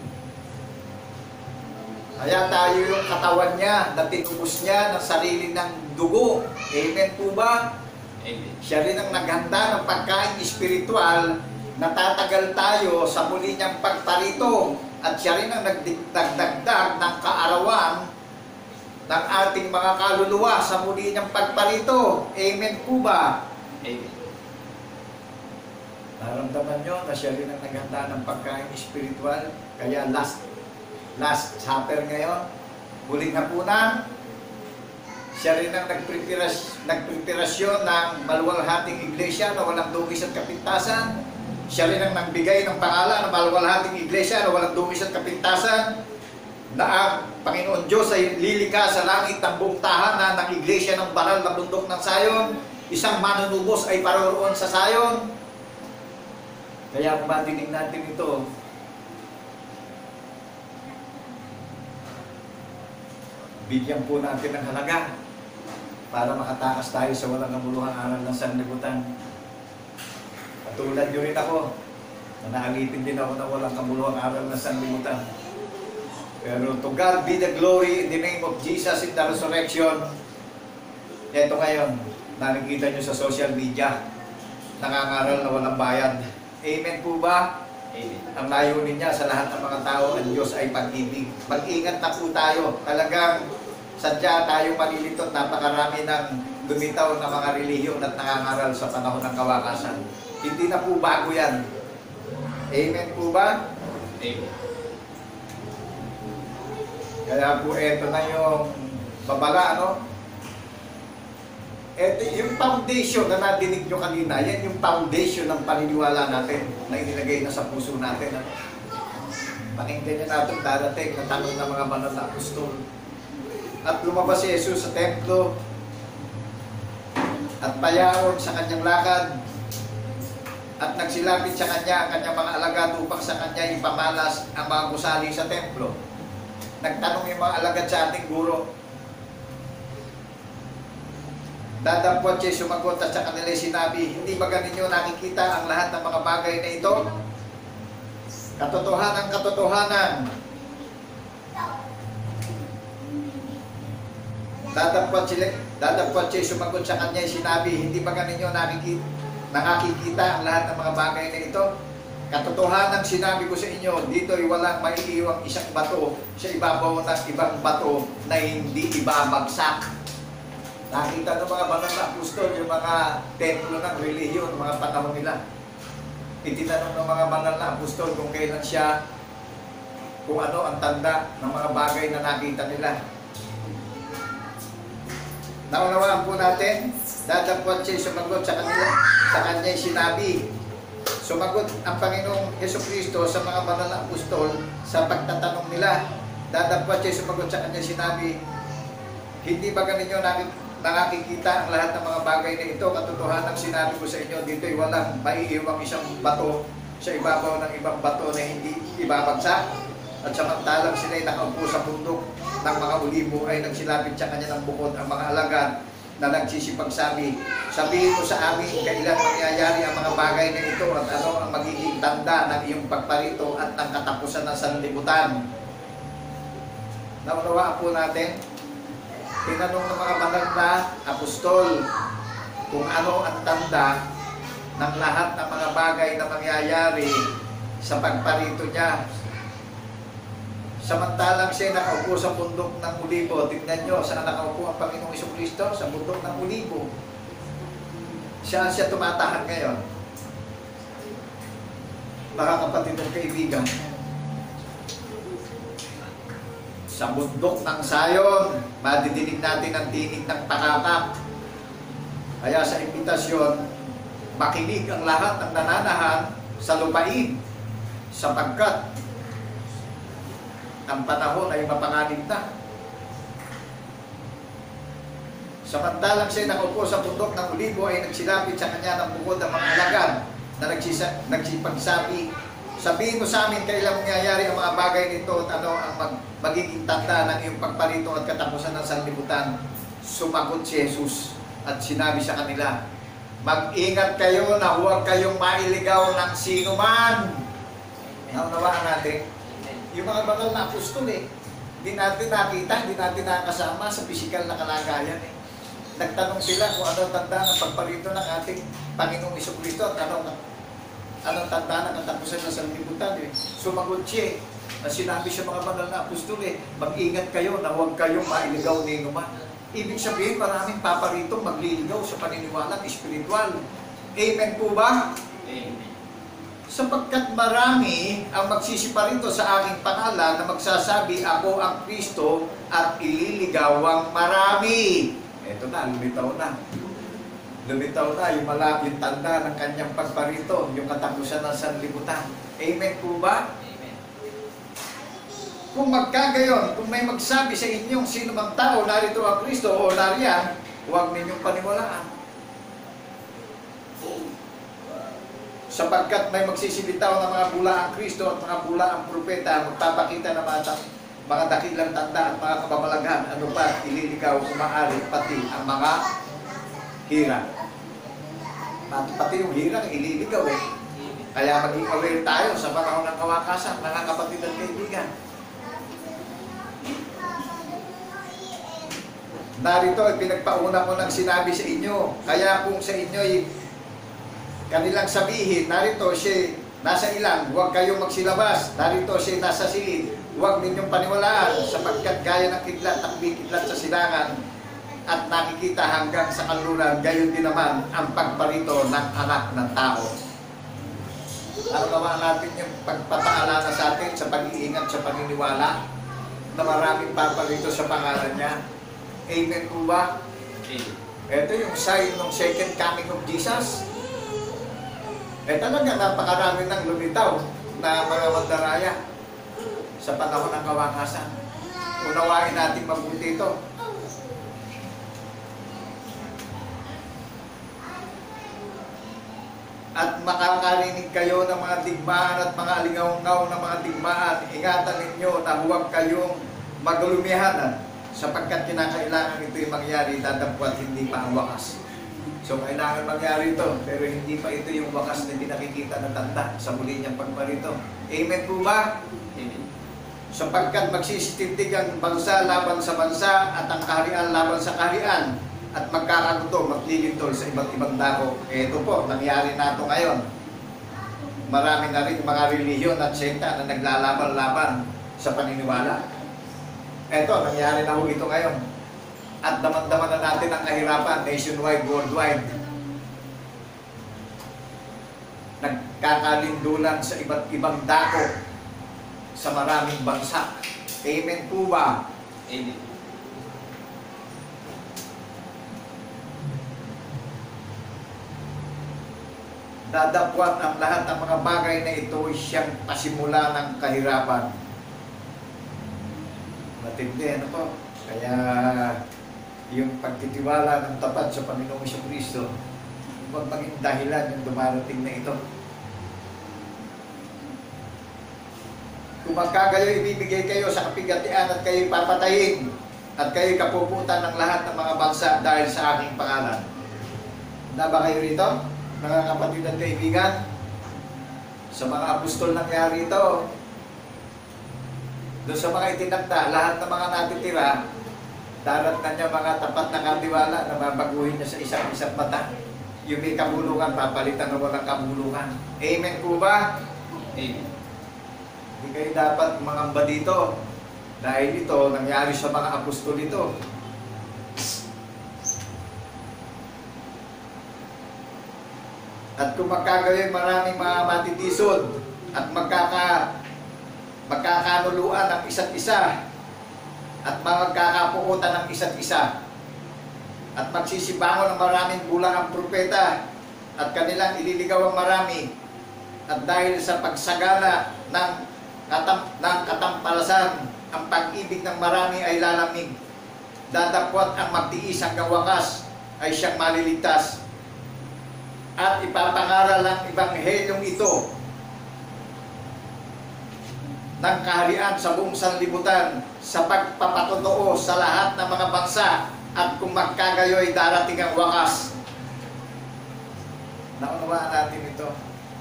Kaya tayo yung katawan niya na tinubos niya ng sarili ng dugo. Amen po ba? Amen. Siya rin ang naghanda ng pagkain espiritual na tatagal tayo sa muli niyang pagparito. At siya rin ang nagdagdag ng kaarawan ng ating mga kaluluwa sa muli niyang pagparito. Amen po ba? Amen. Naramdaman nyo na siya rin ang naghanda ng pagkain espiritual. Kaya last supper ngayon, huling hapunan, Siya rin ang nagpreparasyon ng maluwalhating iglesia na walang dungis at kapintasan. Siya rin ang nagbigay ng pangalan ng maluwalhating iglesia na walang dungis at kapintasan, na ang Panginoon Diyos ay lilika sa langit ng buong tahanan ng iglesia ng banal na bundok ng Sayon. Isang manunubos ay paroroon sa Sayon. Kaya kung matinig natin ito, bigyan po natin ng halaga para makatakas tayo sa walang kamuluhang aral ng sanlibutan. Katulad nyo rin ako, na naalitin din ako na walang kamuluhang aral ng sanlibutan. Pero to God be the glory in the name of Jesus in the resurrection. Ito ngayon, nakikita nyo sa social media, nangangaral na walang bayad. Amen po ba? Amen. Ang layunin niya sa lahat ng mga tao, ang Diyos ay pag-ibig. Mag-ingat na po tayo. Talagang sadya tayo malilito at napakarami ng lumitaw na mga relihiyon at nangangaral sa panahon ng kawakasan. Hindi na po bago yan. Amen po ba? Amen. Kaya po eto na yung babala, ano? Eto yung foundation na nadinig nyo kanina, yan yung foundation ng paniniwala natin na inilagay na sa puso natin. Ano? Pakinggan niya natin darating na tanong ng mga banal na apostol. At lumabas si Jesus sa templo at payaon sa kanyang lakad at nagsilapit sa kanya ang kanyang mga alagad upang sa kanya ipamalas ang mga gusali sa templo. Nagtanong yung mga alagad sa ating guro. Dadampot siya sumagot at sa kanila sinabi, hindi ba ganinyo nakikita ang lahat ng mga bagay na ito? Katotohanan, katotohanan. Dadampot siya sumagot sa kanya sinabi, hindi ba ganinyo nakikita ang lahat ng mga bagay na ito? Katotohanan sinabi ko sa inyo, dito ay walang maiiwang isang bato sa ibabaw ng ibang bato na hindi ibabagsak. Nakita ng mga banal na apostol yung mga templo ng relihiyon, mga panahon nila. Itinanong ng mga banal na apostol kung kailan siya, kung ano ang tanda ng mga bagay na nakita nila. Naunawaan po natin, dadampot siya sumagot sa kanila, sa kanya sinabi. Sumagot ang Panginoong Jesucristo sa mga banal na apostol sa pagtatanong nila. Dadampot siya sumagot sa kanya sinabi, hindi ba ganinyo nakikita ang lahat ng mga bagay na ito? Katotohanan sinabi ko sa inyo, dito ay walang maiiwang isang bato sa ibabaw ng ibang bato na hindi ibabagsak. At samantalang sila ay nakaupo sa bundok ng mga olibo ay nagsilapit sa kanya ng bukod ang mga alagad na nagsisipagsabi, sabihin mo sa amin kailan mangyayari ang mga bagay na ito at ano ang magiging tanda ng iyong pagparito at ng katapusan ng sanlibutan. Naunawaan po natin, tinanong ng mga banal na apostol kung ano ang tanda ng lahat ng mga bagay na mangyayari sa pagparito niya. Samantalang siya nakaupo sa bundok ng Olibo, tignan nyo, saan nakaupo ang Panginoong Jesucristo? Sa bundok ng Olibo. Siya tumatahan ngayon. Mga kapatid at kaibigan, sa bundok ng Sayon, madidinig natin ang tinig ng pakakak. Kaya sa imbitasyon, makinig ang lahat ng nananahan sa lupain, sapagkat ang panahon ay mapanganib na. Samantalang siya nakaupo sa bundok ng Olibo ay nagsilapit sa kanya ng bukod ng mga alagad na nagsipagsabi, sabihin mo sa amin kailan mangyayari ang mga bagay nito at ano ang magiging tanda ng iyong pagparito at katapusan ng sanlibutan. Sumagot si Jesus at sinabi sa kanila, mag-ingat kayo na huwag kayong mailigaw ng sino man. Naunawaan natin, yung mga banal na apostol hindi natin nakita, hindi natin nakasama sa pisikal na kalagayan Nagtanong sila kung ano tanda ng pagparito ng ating Panginoong Jesucristo at anong tanda ng katapusan ng sanlibutan Sumagot siya na sinabi sa mga banal na apostol mag-ingat kayo na huwag kayong mailigaw ni inuman. Ibig sabihin maraming paparito magliligaw sa paniniwalang espiritual. Amen po ba? Amen. Sapagkat marami ang magsisiparito sa aking pangalan na magsasabi, ako ang Kristo, at ililigaw ang marami. Ito na, lumitaw na. Lumitaw na yung tanda ng kanyang pagparito, yung katapusan ng sanlibutan. Amen po ba? Amen. Kung magkagayon, kung may magsabi sa inyong sino mang tao, narito ang Kristo o nariyan, huwag ninyong paniwalaan. Sapagkat may magsisilitaw ng mga bula ang Kristo at mga bula ang propeta, magpapakita ng mga dakilang tanda at mga kababalaghan, ano pa, ililigaw, umaari, pati ang mga hirang. Pati yung hirang, ililigaw eh. Kaya maging aware tayo sa panahon ng kawakasan, mga kapatid at kaibigan. Narito ay pinagpauna ko ng sinabi sa inyo, kaya kung sa inyo ay kanilang sabihin, narito siya nasa ilang, huwag kayong magsilabas. Narito siya nasa silid, huwag ninyong paniwalaan, sapagkat gaya ng kidlat, takbi-kidlat sa silangan, at nakikita hanggang sa kanluran, gayon din naman ang pagparito ng anak ng tao. Ano naman natin yung pagpapaalala sa atin sa pag-iingat sa paniniwala na maraming paparito sa pangalan niya? Amen po ba? Amen. Ito yung sign ng second coming of Jesus. Talaga napakarami ng lumitaw na mga mandaraya sa panahon ng kawakasan. Unawain natin mabuti ito. At makakarinig kayo ng mga digmaan at mga alingaw-ngaw ng mga digmaan. Ingatan ninyo na huwag kayong maglumihan, sapagkat kinakailangan ito'y mangyari, dadapwat hindi pa ang wakas. So kailangan mangyari ito, pero hindi pa ito yung wakas na pinakikita na tanda sa muli niyang pagparito. Amen po ba? Amen. Sapagkat magsisitindig ang bansa laban sa bansa at ang kaharian laban sa kaharian, at magkakaguto, maglilintol sa iba't ibang dako. Ito po, nangyari na ito ngayon. Marami na rin mga relihiyon at sekta na naglalaban-laban sa paniniwala. Ito, nangyari na ho ito ngayon. At daman-daman na natin ang kahirapan nationwide, worldwide. Nagkakalindulan sa iba't ibang dako sa maraming bansa. Amen po ba? Amen. Dadapwat ang lahat ng mga bagay na ito siyang pasimula ng kahirapan. Matindi, ano po? Kaya yung pagtitiwala ng tapat sa Panginoong Kristo, huwag maging dahilan yung dumarating na ito. Kung magkagayo, ibibigay kayo sa kapigatian at kayo papatayin at kayo kapuputan ng lahat ng mga bansa dahil sa aking pangalan. Handa ba kayo rito, mga kapatid at kaibigan? Sa mga apostol nangyari ito. Doon sa mga itinakda, lahat ng mga natitira, darat na niya mga tapat na katiwala na mabaguhin niya sa isang mata. Yung may kabulungan, papalitan na walang kabulungan. Amen po ba? Amen. Hindi kayo dapat mangamba dito. Dahil ito, nangyari sa mga apostol ito. At kung magkagayon maraming mga matitisod at magkakanuluan ng isa't isa at magkakapuutan ng isa't isa at magsisibangon ng maraming bulang ang propeta at kanilang ililigaw ang marami at dahil sa pagsagana ng katampalasan ang pag-ibig ng marami ay lalamig. Dadapwat ang magtiis hanggang wakas ay siyang maliligtas. At ipapangaral ang ebanghelyong ito ng kaharian sa buong sanlibutan sa pagpapatotoo sa lahat ng mga bansa at kung magkagayoy darating ang wakas. Naunawaan natin ito.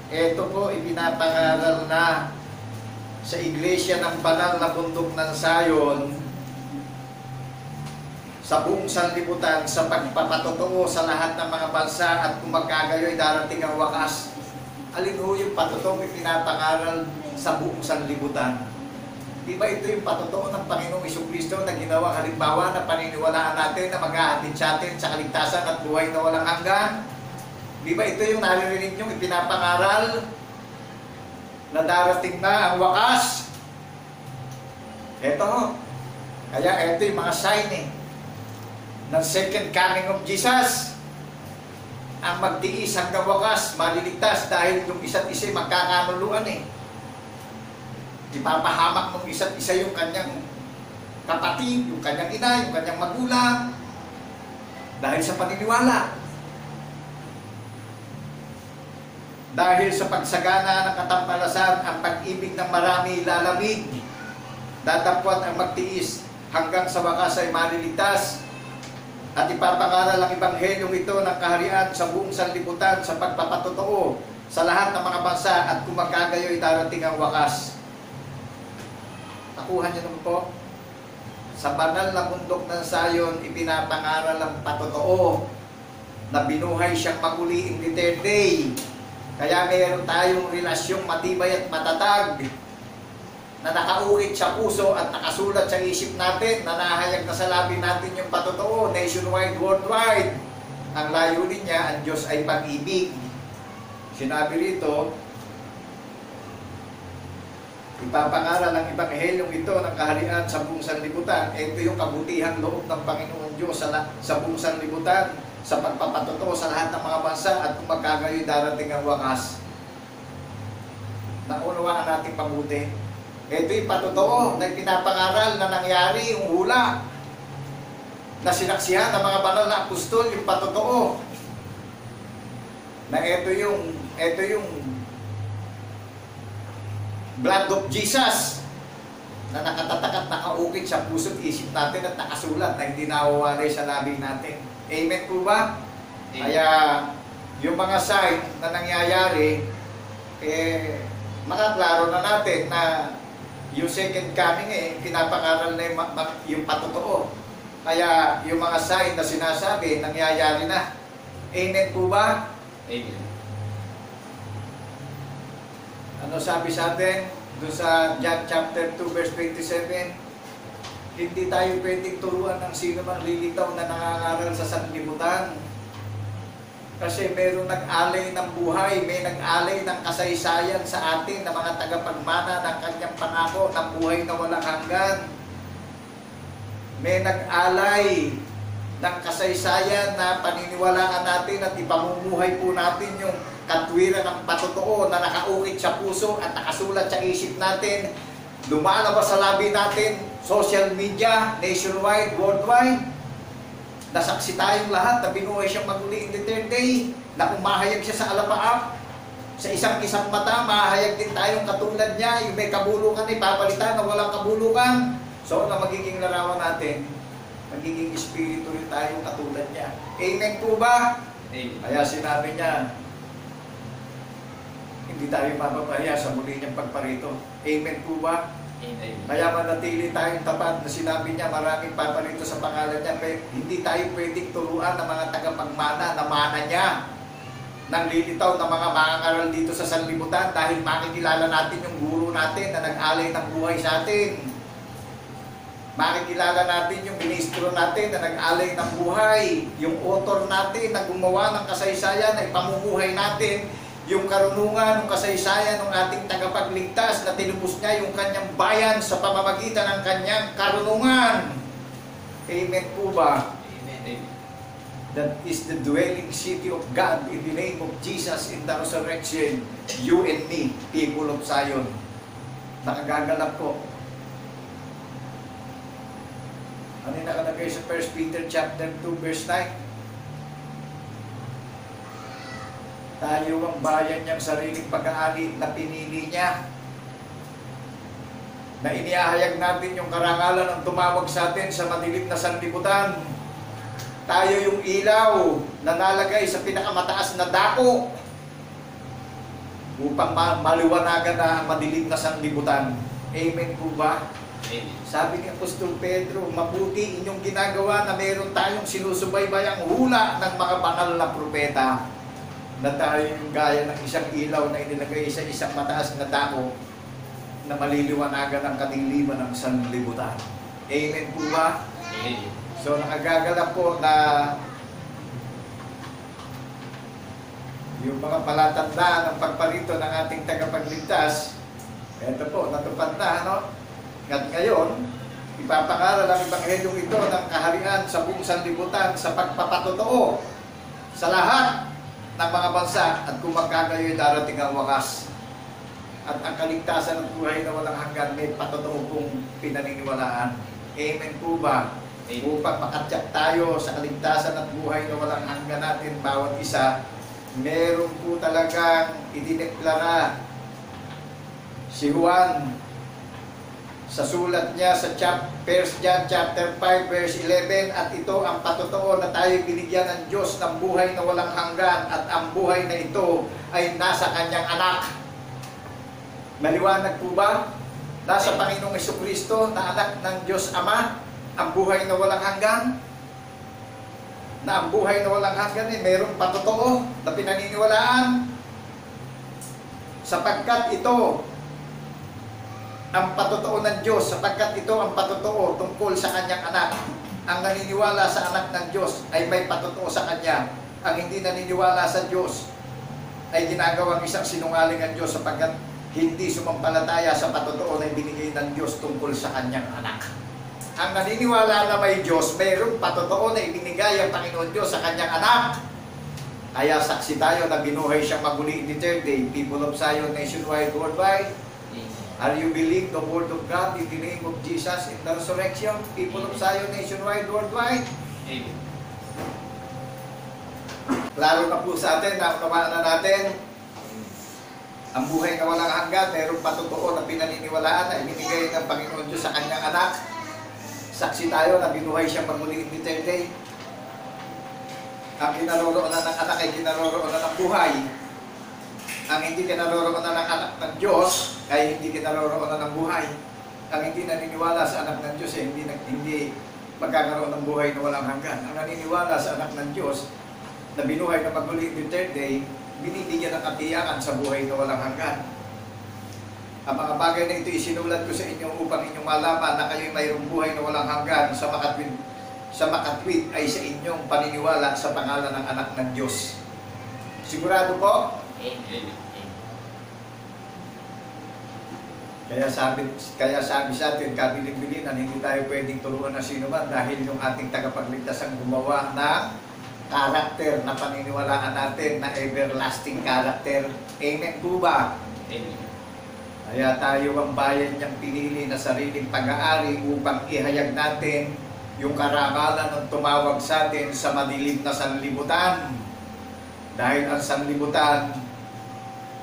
Ito po ipinapangaral na sa iglesia ng banal na bundok ng Sayon sa buong sanlibutan sa pagpapatotoo sa lahat ng mga bansa at kung magkagayoy darating ang wakas. Alin ho yung patotoo ipinapangaral sa buong sanlibutan? Di ba ito yung patotoo ng Panginoong Jesucristo na ginawang halimbawa na paniniwalaan natin na mag-ahatid sa atin sa kaligtasan at buhay na walang hanggan? Di ba ito yung naririnig nyo ipinapangaral na darating na ang wakas. Ito ho. Kaya ito yung mga sign ng second coming of Jesus. Ang magtiis hanggang wakas, maliligtas dahil yung isa't isa magkakanuluan Ipapahamak ng isa't isa yung kanyang kapatid, yung kanyang ina, yung kanyang magulang. Dahil sa paniniwala. Dahil sa pagsagana ng katampalasan, ang pag-ibig ng marami lalamig. Datapwat ang magtiis hanggang sa wakas ay maliligtas. At ipapangaral ang Ebanghelyong ito ng kaharian sa buong sanlibutan sa pagpapatotoo sa lahat ng mga bansa at kung magkagayoy darating ang wakas. Nakuha niyo naman po. Sa banal na bundok ng Sayon, ipinapangaral ang patotoo na binuhay siyang maguli in the third day. Kaya mayroon tayong relasyong matibay at matatag na nakaukit sa puso at nakasulat sa isip natin, na nahayag na sa labi natin yung patotoo, nationwide, worldwide. Ang layunin niya, ang Diyos ay pag-ibig. Sinabi rito, ipapangaral ang Ebanghelyong ito ng kaharian sa buong sanlibutan. Ito yung kabutihang loob ng Panginoon Diyos sa buong sanlibutan, sa pagpapatotoo sa lahat ng mga bansa at kung magkagayoy darating ang wakas. Naunawaan natin pabuti. Ito yung patotoo na pinapangaral na nangyari yung hula na sinaksihan ng mga banal na apostol, yung patotoo na ito yung blood of Jesus na nakatatak at nakaukit sa puso't isip natin at nakasulat na hindi nawawari sa labi natin. Amen po ba? Amen. Kaya yung mga sign na nangyayari, makaklaro na natin na yung second coming pinapangaral na yung patotoo. Kaya yung mga sign na sinasabi, nangyayari na. Amen po ba? Amen. Ano sabi sa atin? Doon sa John chapter 2 verse 27, hindi tayo pwedeng turuan ng sino mang lilitaw na nangangaral sa sanlibutan. Kasi mayroong nag-alay ng buhay, may nag-alay ng kasaysayan sa atin na mga tagapagmana ng kanyang pangako ng buhay na walang hanggan. May nag-alay ng kasaysayan na paniniwalaan natin at ipamumuhay po natin yung katwiran ng patotoo na nakaukit sa puso at nakasulat sa isip natin. Lumalabas sa labi natin, social media, nationwide, worldwide. Nasaksi tayong lahat na binuhay siyang maguli in the third day, na kung mahayag siya sa alapaap, sa isang mata, mahayag din tayong katulad niya, yung may kabulukan, ipapalitan na walang kabulukan. So, na magiging larawan natin, magiging espiritu rin tayong katulad niya. Amen po ba? Amen. Kaya sinabi niya, hindi tayo mapapahiya sa muli niyang pagparito. Amen po ba? Amen. Kaya manatili tayong tapat na sinabi niya, maraming paparito sa pangalan niya. Pero hindi tayo pwedeng turuan ng mga tagapagmana na mana niya nang lilitaw ng mga mangangaral dito sa sanlibutan dahil makikilala natin yung guro natin na nag-alay ng buhay sa atin. Makikilala natin yung ministro natin na nag-alay ng buhay, yung author natin na gumawa ng kasaysayan na ipamumuhay natin, yung karunungan, yung kasaysayan ng ating tagapagligtas na tinubos niya yung kanyang bayan sa pamamagitan ng kanyang karunungan. Amen po ba? Amen. That is the dwelling city of God in the name of Jesus in the resurrection. You and me, people of Zion. Nakagagalap ko. Ano yung nakalagay sa 1 Peter chapter 2 verse 9? Tayo ang bayan niyang sariling pag-aali na pinili niya. Na iniahayag natin yung karangalan ng tumawag sa atin sa madilim na sanlibutan. Tayo yung ilaw na nalagay sa pinakamataas na dako upang maliwanagan na ang madilim na sanlibutan. Amen po ba? Amen. Sabi ni Apostol Pedro, mabuti inyong ginagawa na meron tayong sinusubaybayang hula ng mga banal na propeta, na tayo yung gaya ng isang ilaw na inilagay sa isang mataas na dako na maliliwanagan ang kadiliman ng sanlibutan. Amen po ba? Amen. So nakagagalak po na yung mga palatandaan ng pagparito ng ating tagapagligtas Ito po, natupad na, ano? At ngayon, ipapangaral ang Ebanghelyong ito ng kaharian sa buong sanlibutan sa pagpapatotoo sa lahat ng mga bansa at kung magkakayo'y darating ang wakas. At ang kaligtasan ng buhay na walang hanggan may patotoo kong pinaniniwalaan. Amen po ba? Upang makatyak tayo sa kaligtasan at buhay na walang hanggan natin bawat isa, meron po talagang idineklara si Juan sa sulat niya sa 1 John chapter 5 verse 11, at ito ang patotoo na tayo binigyan ng Diyos ng buhay na walang hanggan at ang buhay na ito ay nasa kanyang anak. Maliwanag po ba? Nasa Panginoong Jesucristo na anak ng Diyos Ama ang buhay na walang hanggan. Na ang buhay na walang hanggan mayroong patotoo na pinaniniwalaan, sapagkat ito ang patotoo ng Diyos, sapagkat ito ang patotoo tungkol sa kanyang anak. Ang naniniwala sa anak ng Diyos ay may patotoo sa kanya. Ang hindi naniniwala sa Diyos ay ginagawang isang sinungaling ang Diyos, sapagkat hindi sumampalataya sa patotoo na ibinigay ng Diyos tungkol sa kanyang anak. Ang naniniwala na may Diyos, mayroong patotoo na ibinigay ang Panginoon Diyos sa kanyang anak. Kaya saksi tayo na binuhay siyang maguli in the third day. People of Zion nationwide, worldwide, are you believe the word of God in the name of Jesus in the resurrection? People of Zion nationwide, worldwide. Amen. Klaro na po sa atin, naunawaan na natin ang buhay na walang hanggan, mayroong patotoo na pinaniniwalaan na ibinigay ng Panginoon Diyos sa kanyang anak. Saksi tayo na binuhay siyang magmuli in the third day. Ang kinaroroonan ng anak ay kinaroroonan ng buhay. Ang hindi kinaroroonan ng anak ng Diyos ay hindi kinaroroonan ng buhay. Ang hindi naniniwala sa anak ng Diyos ay hindi magkakaroon ng buhay na walang hanggan. Ang naniniwala sa anak ng Diyos na binuhay na magmuli in the third day, binibigyan ng katiyakan sa buhay na walang hanggan. Ang mga bagay na ito isinulat ko sa inyo upang inyong malaman na kayo'y mayroong buhay na walang hanggan sa makatwid ay sa inyong paniniwala sa pangalan ng anak ng Diyos. Sigurado po? Amen. Kaya sabi sa atin, kabilin-bilinan, hindi tayo pwedeng turuan na sino man dahil yung ating tagapagligtas ang gumawa ng karakter na paniniwalaan natin na everlasting character. Amen po ba? Amen. Kaya tayo ang bayan niyang pinili na sariling pag-aari upang ihayag natin yung karangalan ng tumawag sa atin sa madilim na sanlibutan. Dahil ang sanlibutan,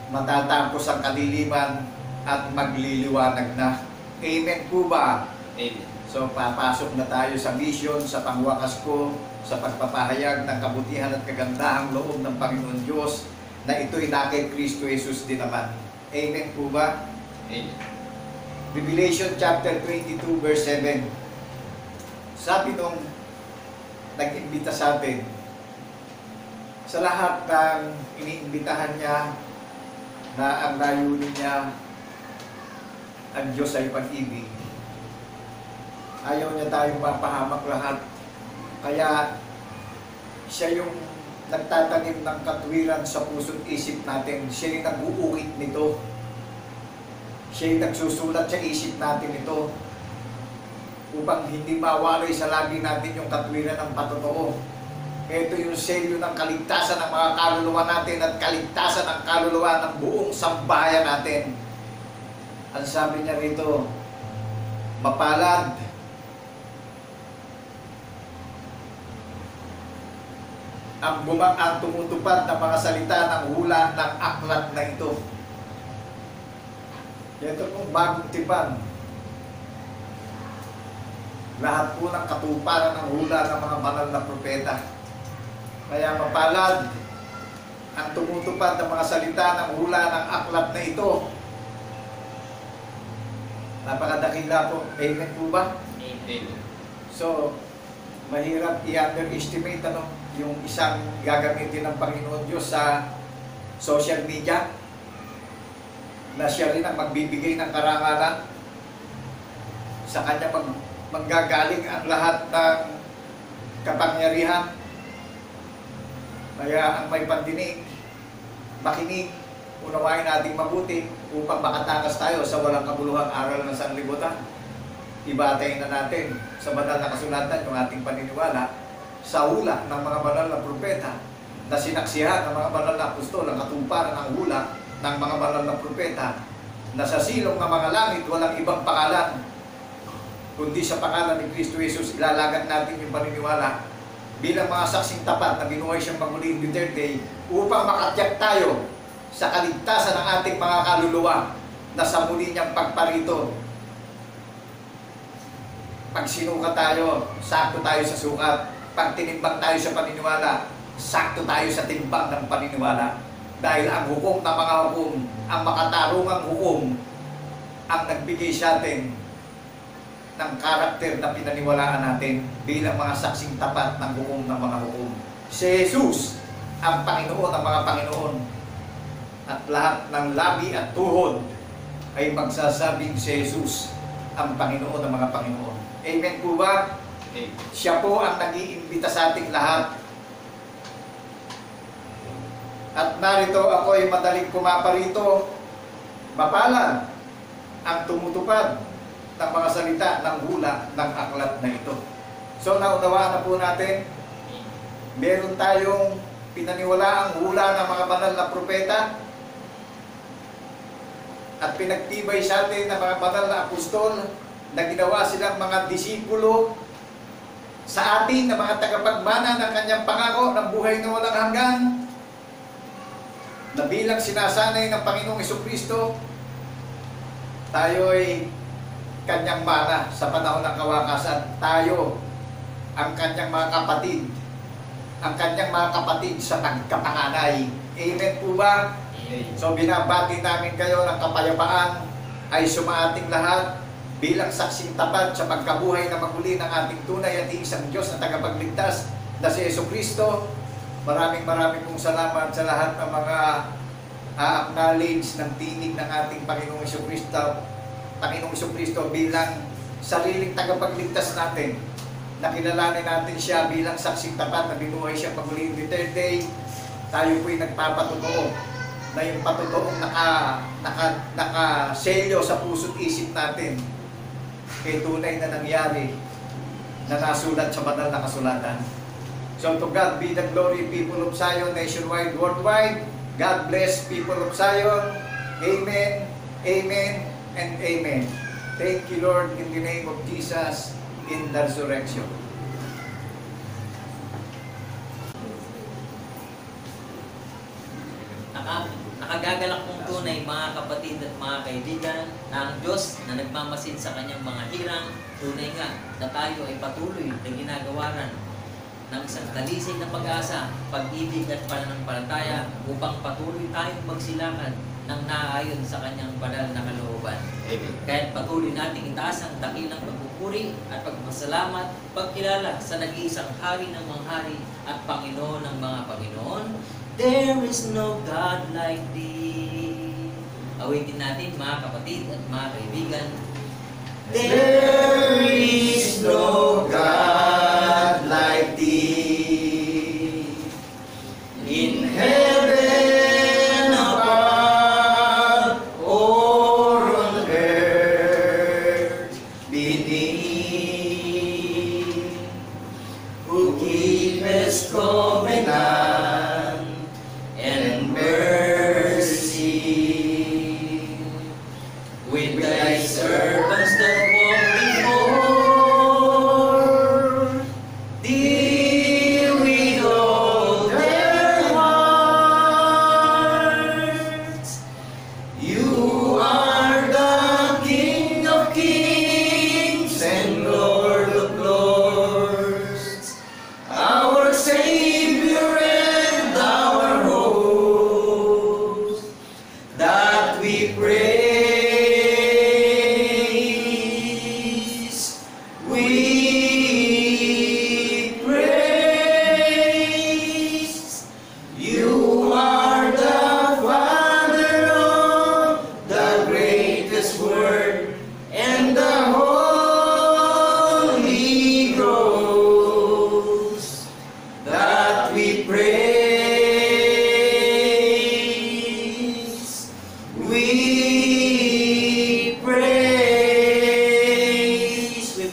matatapos ang kadiliman at magliliwanag na. Amen po ba? Amen. So papasok na tayo sa mission, sa pangwakas ko, sa pagpapahayag ng kabutihan at kagandahang loob ng Panginoon Diyos na ito'y na kay Kristo Jesus din naman. Amen po ba? Amen. Revelation chapter 22 verse 7. Sabi nung nag-imbita sa atin, sa lahat ng iniimbitahan niya na ang layunin niya ang Diyos ay pag-ibig. Ayaw niya tayong mapahamak lahat. Kaya siya yung nagtatanim ng katwiran sa puso't isip natin. Siya yung nag-uuwit nito. Siya yung nagsusulat sa isip natin ito upang hindi mawalay sa labi natin yung katwiran ng patotoo. Ito yung selyo ng kaligtasan ng mga kaluluwa natin at kaligtasan ng kaluluwa ng buong sambahayan natin. Ang sabi niya rito, mapalad ang tumutupad ng mga salita ng hula ng aklat na ito. Ito pong bagong tipan. Lahat po ng katuparan ng hula ng mga banal na propeta. Kaya mapalad ang tumutupad ng mga salita ng hula ng aklat na ito. Napakadakila po. Amen po ba? Amen. So, mahirap i-underestimate yung isang gagamitin ng Panginoon Diyos sa social media na siya rin ang magbibigay ng karangalan. Sa kanya manggagaling ang lahat ng kapangyarihan. Kaya ang may pandinig, makinig, unawain nating mabuti upang makatakas tayo sa walang kabuluhang aral ng sanlibutan. Ibatayin na natin sa banal na kasulatan yung ating paniniwala sa hula ng mga banal na propeta na sinaksihan ng mga banal na apostol, ang katumparan ng hula ng mga banal na propeta na sa silong ng mga langit walang ibang pangalan kundi sa pangalan ni Kristo Jesus. Ilalagan natin yung paniniwala bilang mga saksing tapat na binuhay siyang magmuli in the third day upang makatiyak tayo sa kaligtasan ng ating mga kaluluwa na sa muli niyang pagparito. Pag sinuka tayo, sakto tayo sa sukat. Pag tinimbang tayo sa paniniwala, sakto tayo sa timbang ng paniniwala. Dahil ang hukom ng mga hukom, ang makatarungang hukom, ang nagbigay sa atin ng karakter na pinaniwalaan natin bilang mga saksing tapat ng hukom ng mga hukom. Si Jesus, ang Panginoon ng mga Panginoon. At lahat ng labi at tuhod ay magsasabing si Jesus, ang Panginoon ng mga Panginoon. Amen po ba? Amen. Siya po ang nag-iimbita sa ating lahat. At narito ako ay madaling pumaparito. Mapalad ang tumutupad ng mga salita ng hula ng aklat na ito. So naunawaan na po natin, meron tayong pinaniwalaang hula ng mga banal na propeta at pinagtibay sa atin ng mga banal na apostol na ginawa silang mga disipulo sa atin na mga tagapagmana ng kanyang pangako ng buhay na walang hanggan, na bilang sinasanay ng Panginoong Jesucristo, tayo ay kanyang mana sa panahon ng kawakasan. Tayo ang kanyang mga kapatid, ang kanyang mga kapatid sa pagkapanganay. Amen po ba? Amen. So binabati namin kayo ng kapayapaan ay sumaating lahat bilang saksing tapat sa pagkabuhay na maguli ng ating tunay at isang Diyos na tagapagligtas na si Jesucristo. Maraming pong salamat sa lahat ng mga acknowledge ng tinig ng ating Panginoong Jesucristo bilang sariling tagapagligtas natin. Nakilalanin natin siya bilang saksing tapat na binuhay siya maguli in the third day. Tayo po'y nagpapatutuo na yung patutuong nakaselyo sa puso't isip natin kay tunay na nangyari na nasulat sa banal na kasulatan. So to God be the glory, people of Zion, nationwide, worldwide. God bless, people of Zion. Amen, amen, and amen. Thank you, Lord, in the name of Jesus, in the resurrection. Nakagagalak pong tunay mga kapatid at mga kaibigan na ang Diyos na nagmamasid sa kanyang mga hirang, tunay nga na tayo ay patuloy na ginagawaran ng isang talisay na pag-asa, pag-ibig at pananampalataya upang patuloy tayong magsilakad ng naayon sa kanyang banal na kalooban. Amen. Kaya patuloy nating itaas ang dakilang pagpupuri at pagpasalamat, pagkilala sa nag-iisang hari ng mga hari at Panginoon ng mga Panginoon. There is no God like thee. Awitin natin mga kapatid at mga kaibigan. There is no God like thee in heaven above or on earth beneath, who keepeth covenant and mercy with thy servants that walk before thee with all their hearts. You are the King of kings and Lord of lords, our Savior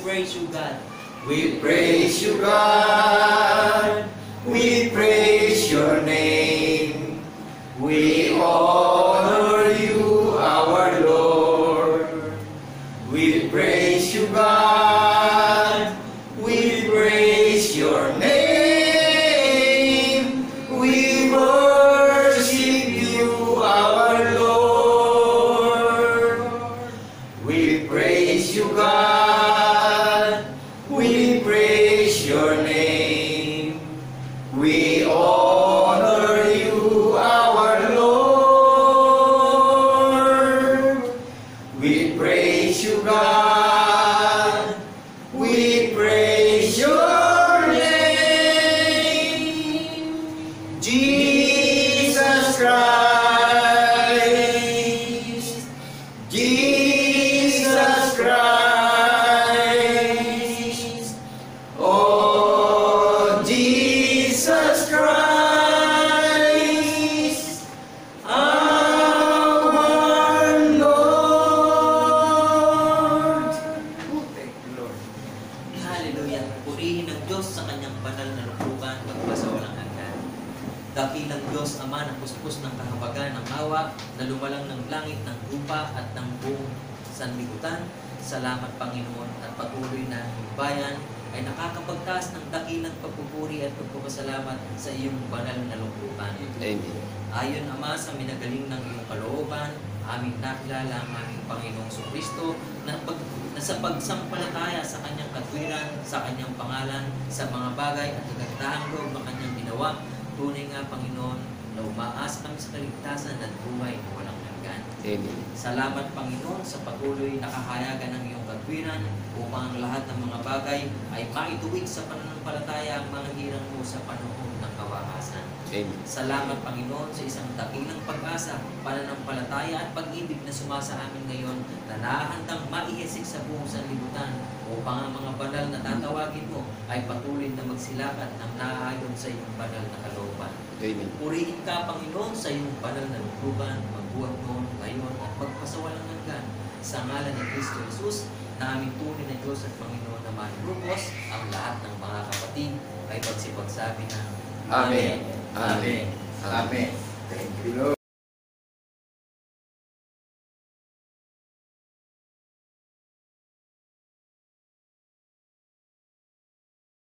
praise you, God. We praise you, God. We praise your name. We honor you, our Lord. We praise you, God. We praise your name. We worship you, our Lord. We praise you, God. We praise your name. We honor you, our Lord. We praise you, God. We praise your name. Jesus Christ. Jesus Christ. Oh, Jesus Christ, our Lord. Thank you, Lord. Hallelujah. Purihin ng Diyos sa kanyang banal na luklukan magpasawalang hanggan. Dakilang Diyos, Ama ng puspos ng kahabagan ng awa na lumalang ng langit, ng lupa at ng buong sanlibutan. Salamat, Panginoon, at patuloy na ang bayan ay nakakapagtaas ng dakilang pagpupuri at pagpapasalamat sa iyong banal na luklukan. Amen. Ayon, Ama, sa minagaling ng iyong kalooban, aming nakilala ang aming Panginoong Kristo na sa pagsampalataya sa kanyang katwiran, sa kanyang pangalan, sa mga bagay at kagandahang loob ng kanyang ginawa. Tunay nga, Panginoon, na umaasa kami sa kaligtasan at buhay na walang hanggan. Amen. Salamat, Panginoon, sa patuloy na kahayagan ng iyong katwiran upang ang lahat ng mga bagay ay maituwid sa pananampalataya ang mga hirang mo sa panahon ng kawahasan. Amen. Salamat, Panginoon, sa isang dakilang pag-asa, pananampalataya at pag-ibig na sumasa amin ngayon na naahandang maihisik sa buong sanlibutan upang ang mga banal na tatawagin mo ay patuloy na magsilakat ng naaayon sa iyong banal na kalooban. Amen. Purihin ka, Panginoon, sa iyong banal na luklukan, magbuhat noon, ngayon, at magpasawalang hanggan. Sa ngalan ni Kristo Jesus, na aming tunay na Diyos at Panginoon na manlubos, ang lahat ng mga kapatid ay pagsipagsabi ng Amen. Amen. Amen. Thank you, Lord.